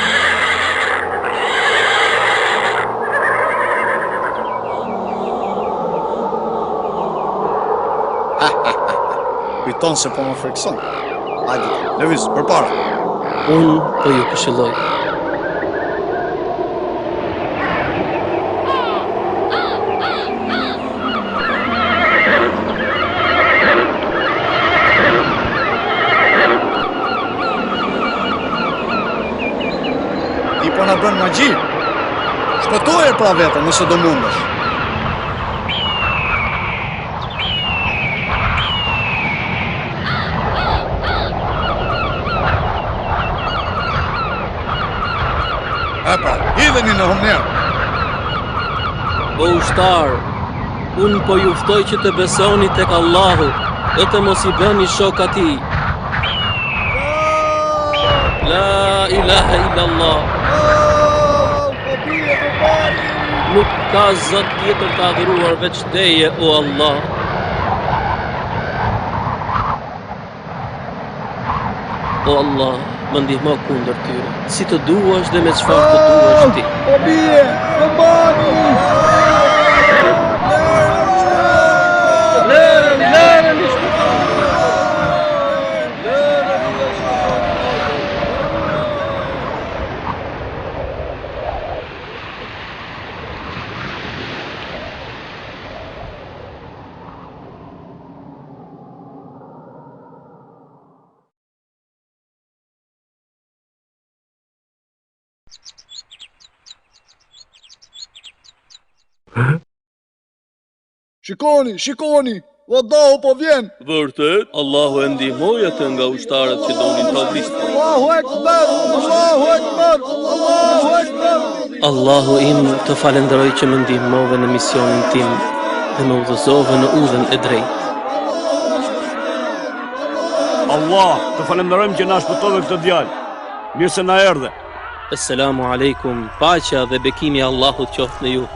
Kujton se po më frikson. Hajde, lëviz, përpara. Unë po ju këshilloj. Ti po na bën magji. Shpëtoje pra vetëm nëse do mundesh. Epa, hidheni në humner. O ushtar, unë po ju ftoj që të besoni tek Allahu, dhe të mos I bëni shok atij. La ilaha illallah. Nuk ka zot tjetër të adhuruar veç Teje, o Allah. O Allah, më ndihmo kundër tyre, si të duash dhe me çfarë të duash ti. O bie, o bani! Lërën, Shikoni, shikoni, Allahu po vjen. Vërtet, Allahu e ndihmoi atë nga ushtarët që donin ta vrisnin. Allahu Akbar, Allahu Akbar, Allahu Akbar. Allahu im, të falenderoj që më ndihmove në misionin tim dhe më udhëzove në udhën e drejtë. Allah, të falenderojmë që na shpëtove këtë djalë. Mirë se na erdhe. Assalamu alaikum, paqja dhe bekimi I Allahut qoftë në ju.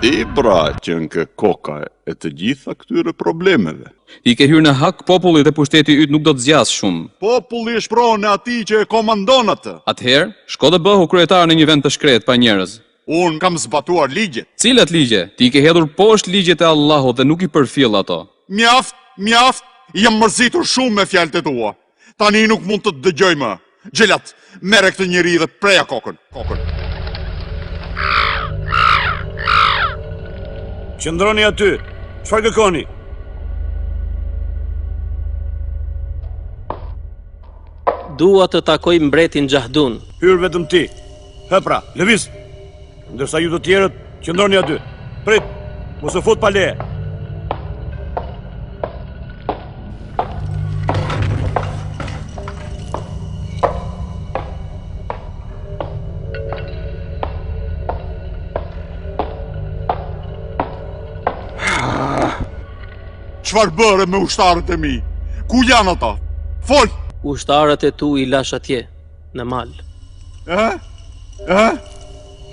Ti pra që në koka e të gjitha këtyre problemeve. I ke hyrë në hak popullit dhe pushteti yt nuk do të zgjas shumë. Populli është pronë ati që e komandon atë. Atëherë, shko dhe bëhu kryetar në një vend të shkret pa njerëz. Unë kam zbatuar ligjet. Cilat ligje? Ti ke hedhur poshtë ligjet e Allahut dhe nuk I përfill ato. Mjaft mjaft, jam mërzitur shumë me fjalët e tua. Tani nuk mund të të dëgjoj më. Gjelat, merre këtë njeri dhe preja kokën. Qëndroni aty. Çfarë kërkoni? Dua të takoj mbretin Gjahdun. Hyr vetëm ti. Pra, lëviz. Ndërsa ju të tjerët, qëndroni aty. Prit, mos e fut pa leje. Çfarë bëre me ushtarët e mi? Ku janë ata? Fol! Ushtarët e tu i lash atje, në mal.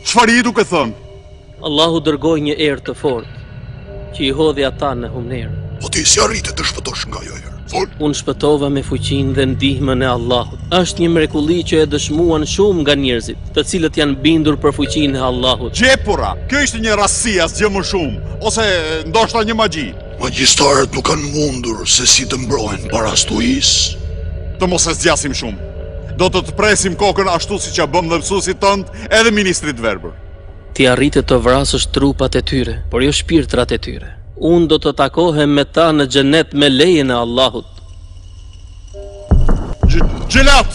Çfarë i duke thënë? Allahu dërgoi një erë të fortë, që i hodhi ata në humnerë. Po ti si arrite të shpëtosh nga ajo erë? Fol! Unë shpëtova me fuqinë dhe ndihmën e Allahut. Është një mrekulli që e dëshmuan shumë nga njerëzit, të cilët janë bindur për fuqinë e Allahut. Gjepura, kjo ishte një rastësi asgjë më shumë, ose ndoshta një magji. Magjistarët nuk kanë mundur se si të mbrohen para stuis. Të mos e zgjasim shumë. Do të të presim kokën ashtu si që bëm dhe mësuesit tënd edhe ministrit verbër. Ti arritë të vrasësh trupat e tyre, por jo shpirtrat e tyre. Unë do të takohem me ta në xhenet me lejen e Allahut. Gjelat!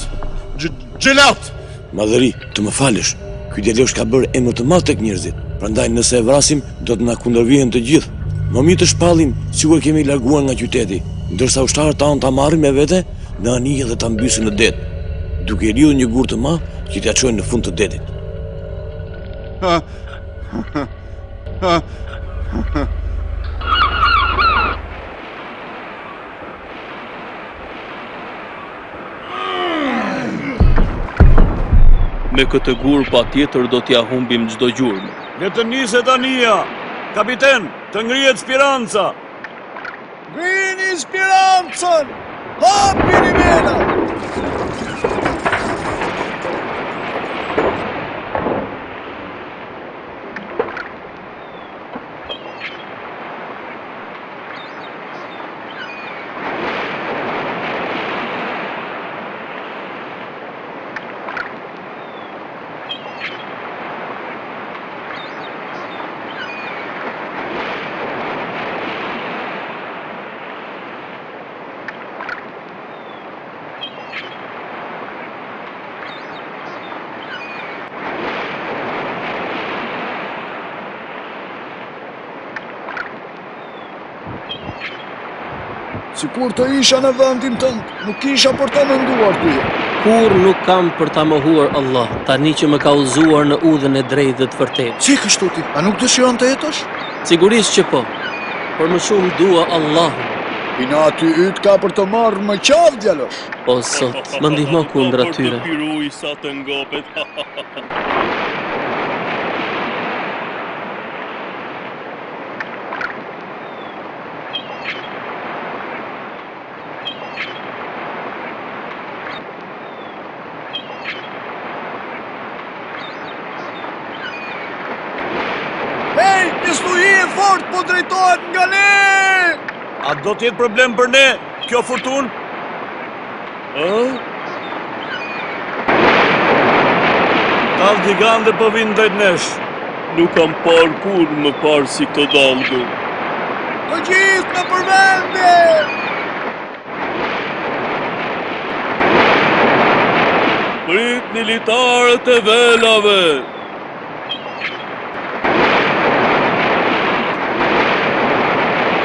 Madhëri, të më falësh. Ky djalosh ka bërë emër të madh tek njerëzit. Prandaj nëse e vrasim, do të na kundërvihen të gjithë. Më mirë të shpallim sikur kemi larguar nga qyteti, ndërsa ushtarët tanë ta marrin me vete në anije dhe ta mbysin në det, duke lidhur një gur të madh që t'ia çojnë në fund të detit. Me këtë gur patjetër do t'ja humbim çdo gjurmë. Le të niset anija. Kapiten, të ngrihet Speranca. Ngrini Sperancën! Hapini vela! Si kur të isha në vendin tënd, nuk isha për të menduar ty. Kur nuk kam për ta mohuar Allah, tani që më ka udhëzuar në udhën e drejtë dhe të vërtetë. Si kështu ti? A nuk dëshiron të jetosh? Sigurisht që po, por më shumë dua Allahun. Pina aty yt ka për të marrë më qafë djalosh. O Zot, më ndihmo kundër atyre. Piruj sa të ngopet. Hej, një stuhi e fort po drejtohet nga ne! A do t'jetë problem për ne, kjo fortun? Talë gigante po vinë drejt nesh. Nuk kam parë kur më parë si këto dalgë. Të gjithë në përmendje! Prit militarët e velave!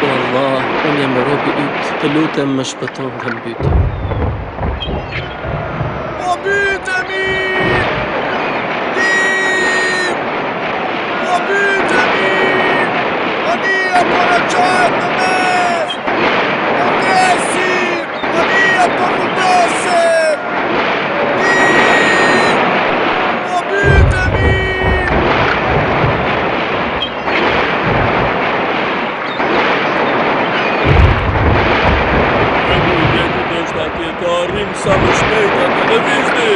O Allah, unë jam robi yt, të lutem më shpëton nga mbytja. Po bytemi! Tim! Po bytemi! Ania po në qajtë në mes! Po kresim! Ania po fundosim! Tim! Po bytemi! Të arrim sa më shpejt atë në vizni!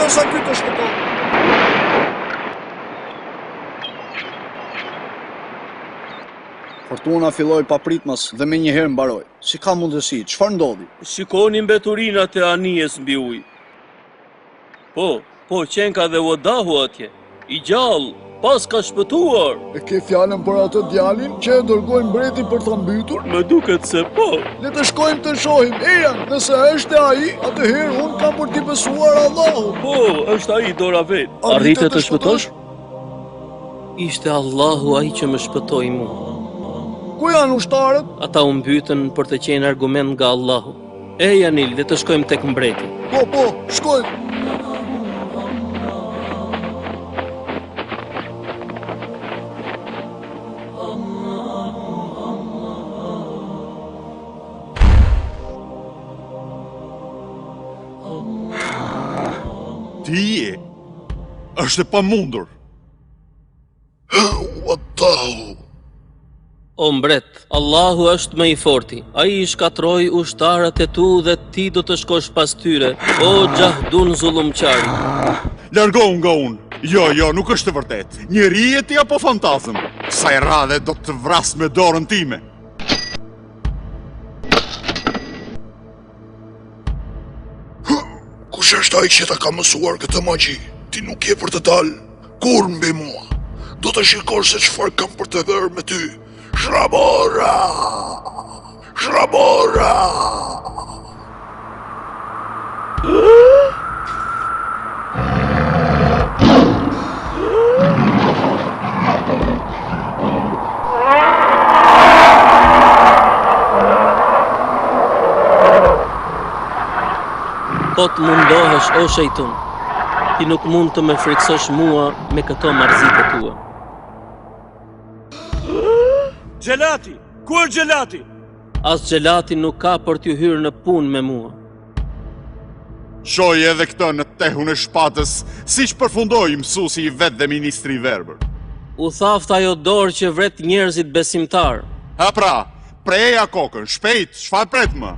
derisa ky të shpëton. Fortuna filloi papritmas dhe me njëherë mbaroi. Si ka mundësi? Çfarë ndodhi? Shikoni mbeturinat e anijes mbi ujë. Po, qenka dhe Wadahu atje. I gjallë, pas ka shpëtuar. E ke fjalën për atë djalin që e dërgoi mbreti për ta mbytur? Më duket se po. Le të shkojmë të shohim. Ejan, nëse është ai, atëherë unë kam për t'i besuar Allahu. Po, është ai dora vet. Arrite të shpëtosh? Ishte Allahu ai që më shpëtoi mua. Ku janë ushtarët? Ata u mbytën për të qenë argument nga Allahu. Eja Nil, le të shkojmë tek mbreti. Po, shkojmë. Ti është e pamundur. Wadahu. O mbret, Allahu është më i forti. Ai I shkatroi ushtarët e tu dhe ti do të shkosh pas tyre. O Gjahdun zullumçari. Largohu nga unë. Jo, nuk është e vërtet. Njeri e ti apo fantazëm? Sa e radhe do të vras me dorën time. Kush është ai që ta ka mësuar këtë magji? Ti nuk je për të dalë kur mbi mua. Do të shikosh se çfarë kam për të bërë me ty. Shrabora! Po të mundohesh, o shejtun. Ti nuk mund të më friksosh mua me këto marrëzite tua. Gjelati! Ku është Gjelati? As Gjelati nuk ka për t'ju hyrë në punë me mua. Shoj edhe këtë në tehun e shpatës, si që përfundoi mësuesi I vet dhe ministri I verbër. U thaft ajo dorë që vret njerëzit besimtar. Ha pra, preja kokën, shpejt, çfarë pret më?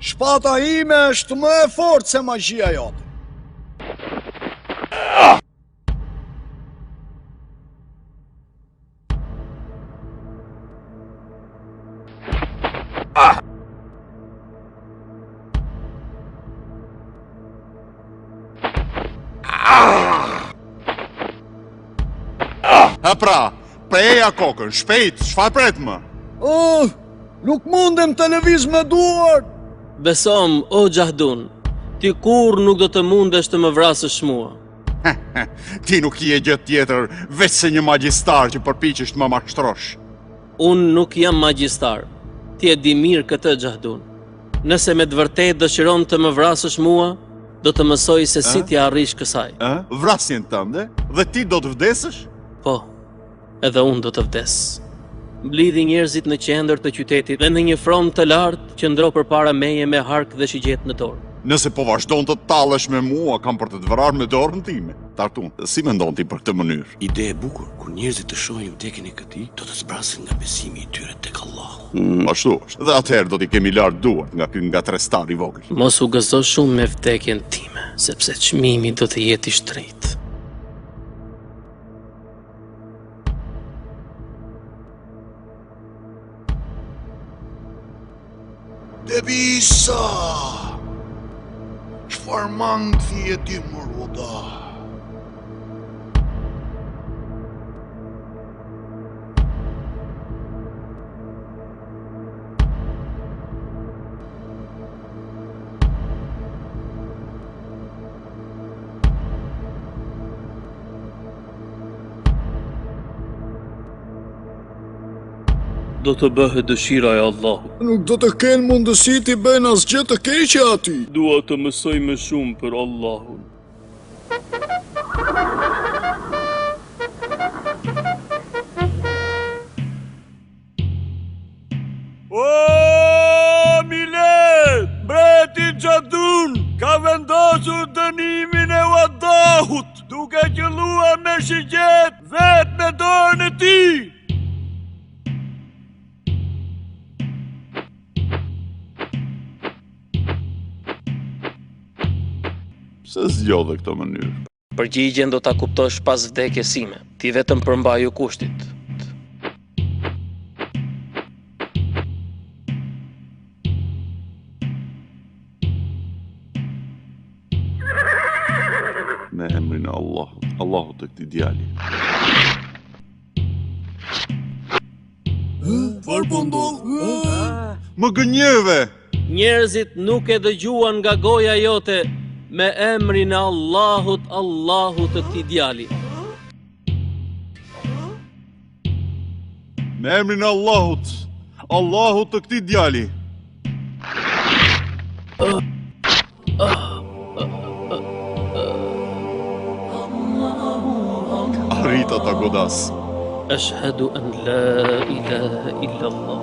Shpata ime është më e fortë se magjia jote. Ha pra, preja kokën, shpejt, çfarë pret më? Nuk mundem të lëviz me duart. Besom, o Gjahdun, ti kur nuk do të mundesh të më vrasësh mua. Ti nuk je gjë tjetër, veç se një magjistar që përpiqesh të më mashtrosh. Unë nuk jam magjistar. Ti e di mirë këtë, Gjahdun. Nëse me të vërtet dëshiron të më vrasësh mua, do të mësoj se si t'ja arrish kësaj. Vrasjen tënde? Dhe ti do të vdesësh? Po, edhe unë do të vdes. Mblidhi njerëzit në qendër të qytetit dhe në një front të lartë qëndro përpara meje me hark dhe shigjet në dorë. Nëse po vazhdon të tallesh me mua, kam për të vrarë me dorën time. Tartun, si mendon ti për këtë mënyrë? Ide e bukur, kur njerëzit të shohin vdekjen e këtij, do të zbrasin nga besimi I tyre tek Allahu. Ashtu është. Dhe atëherë do t'i kemi lartë duart nga ky ngatrestar I vogël. Mos u gëzo shumë me vdekjen time, sepse çmimi do të jetë I shtrenjtë. Debisa! Çfarë mangthi e ti mërvoda? Do të bëhet dëshira e Allahut. Nuk do të kenë mundësi t'i bëjnë asgjë të keqe aty. Dua të mësoj më shumë për Allahun. O, Milet! Mbreti Gjahdun ka vendosur dënimin e Wadahut, duke qelluar me shigjet vetë me dorën e tij. Pse zgjodhe këtë mënyrë? Përgjigjen do ta kuptosh pas vdekjes sime. Ti vetëm përmbaju kushtit. Me emrin e Allahut, Allahut të këtij djali. Çfarë po ndodh? Më gënjeve! Njerëzit nuk e dëgjuan nga goja jote me emrin e Allahut, Allahut të këtij djali. Me emrin e Allahut, Allahut të këtij djali. Arrita ta godas. Ashhadu an la ilaha illa Allah.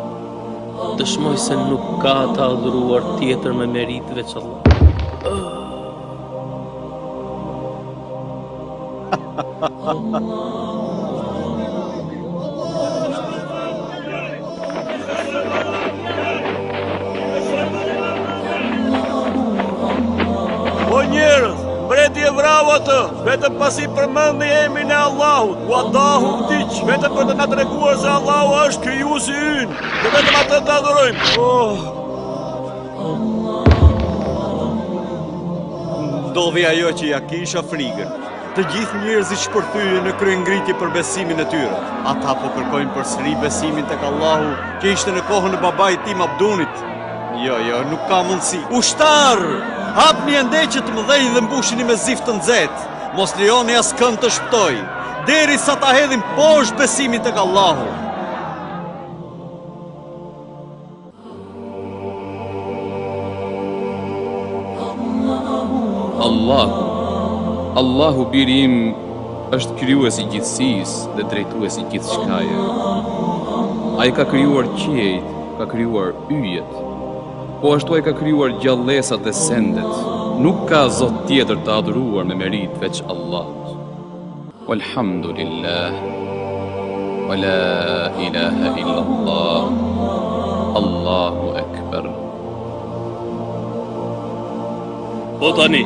Dëshmoj se nuk ka të adhuruar tjetër me merit veç Allah. O njerëz, mbreti e vrau atë, vetëm pasi përmendi emrin e Allahut. Wallahu vdiq, vetëm për të na treguar se Allahu është krijuesi ynë. Dhe vetëm atë të adhurojmë. Ndodhi ajo që ja kisha frikën. Të gjithë njerëzit shpërthyen në kryengritje për besimin e tyre. Ata po kërkojnë përsëri besimin tek Allahu që ishte në kohën e babait tim Abdunit. Jo, nuk ka mundësi. Ushtar! Hapni endeqet të mëdhenj dhe mbushini me zifë të nxehtë. Mos lejoni askënd të shpëtoj, derisa ta hedhin poshtë besimin tek Allahu. Allahu biri im është krijuesi i gjithësisë dhe drejtuesi i gjithçkaje. Ai ka krijuar qiejt, ka krijuar yjet. Po ashtu ai ka krijuar gjallësat dhe sendet. Nuk ka zot tjetër të adhuruar me merit veç Allahut. Walhamdulillah. Wala ilaha illa Allah. Allahu akbar. Po tani,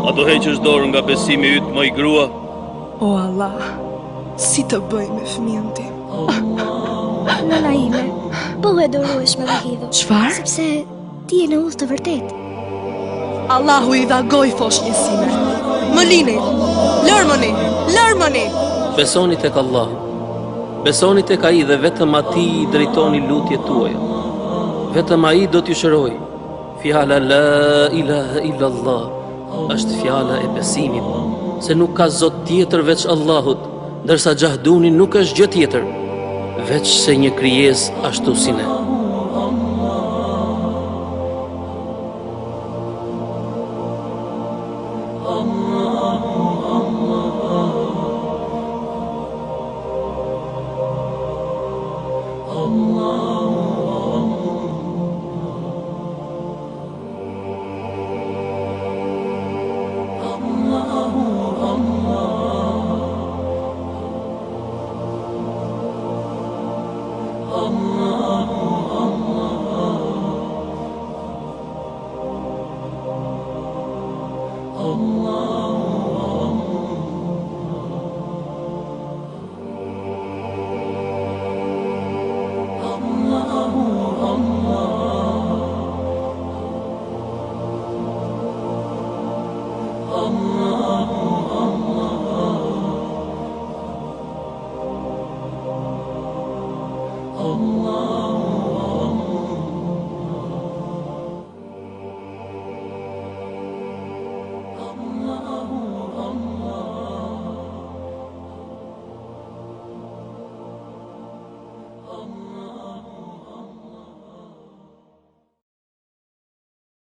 a do heqësh dorë nga besimi yt, më i grua? O Allah, si të bëj me fëmijën tim? Nëna ime, bëhu e dorueshme dhe hidhu. Çfarë? Sepse ti je në udhë të vërtet. Allahu i dha gojë foshnjësime. Më lini, lërmëni, lërmëni! Besoni tek Allahu. Besoni tek ai dhe vetëm atij i drejtoni lutjet tuaja. Vetëm ai do t'ju shërojë. Fjala la ilaha illa Allah është fjala e besimit, se nuk ka zot tjetër veç Allahut, ndërsa Gjahduni nuk është gjë tjetër veç se një krijesë ashtu si ne. Allah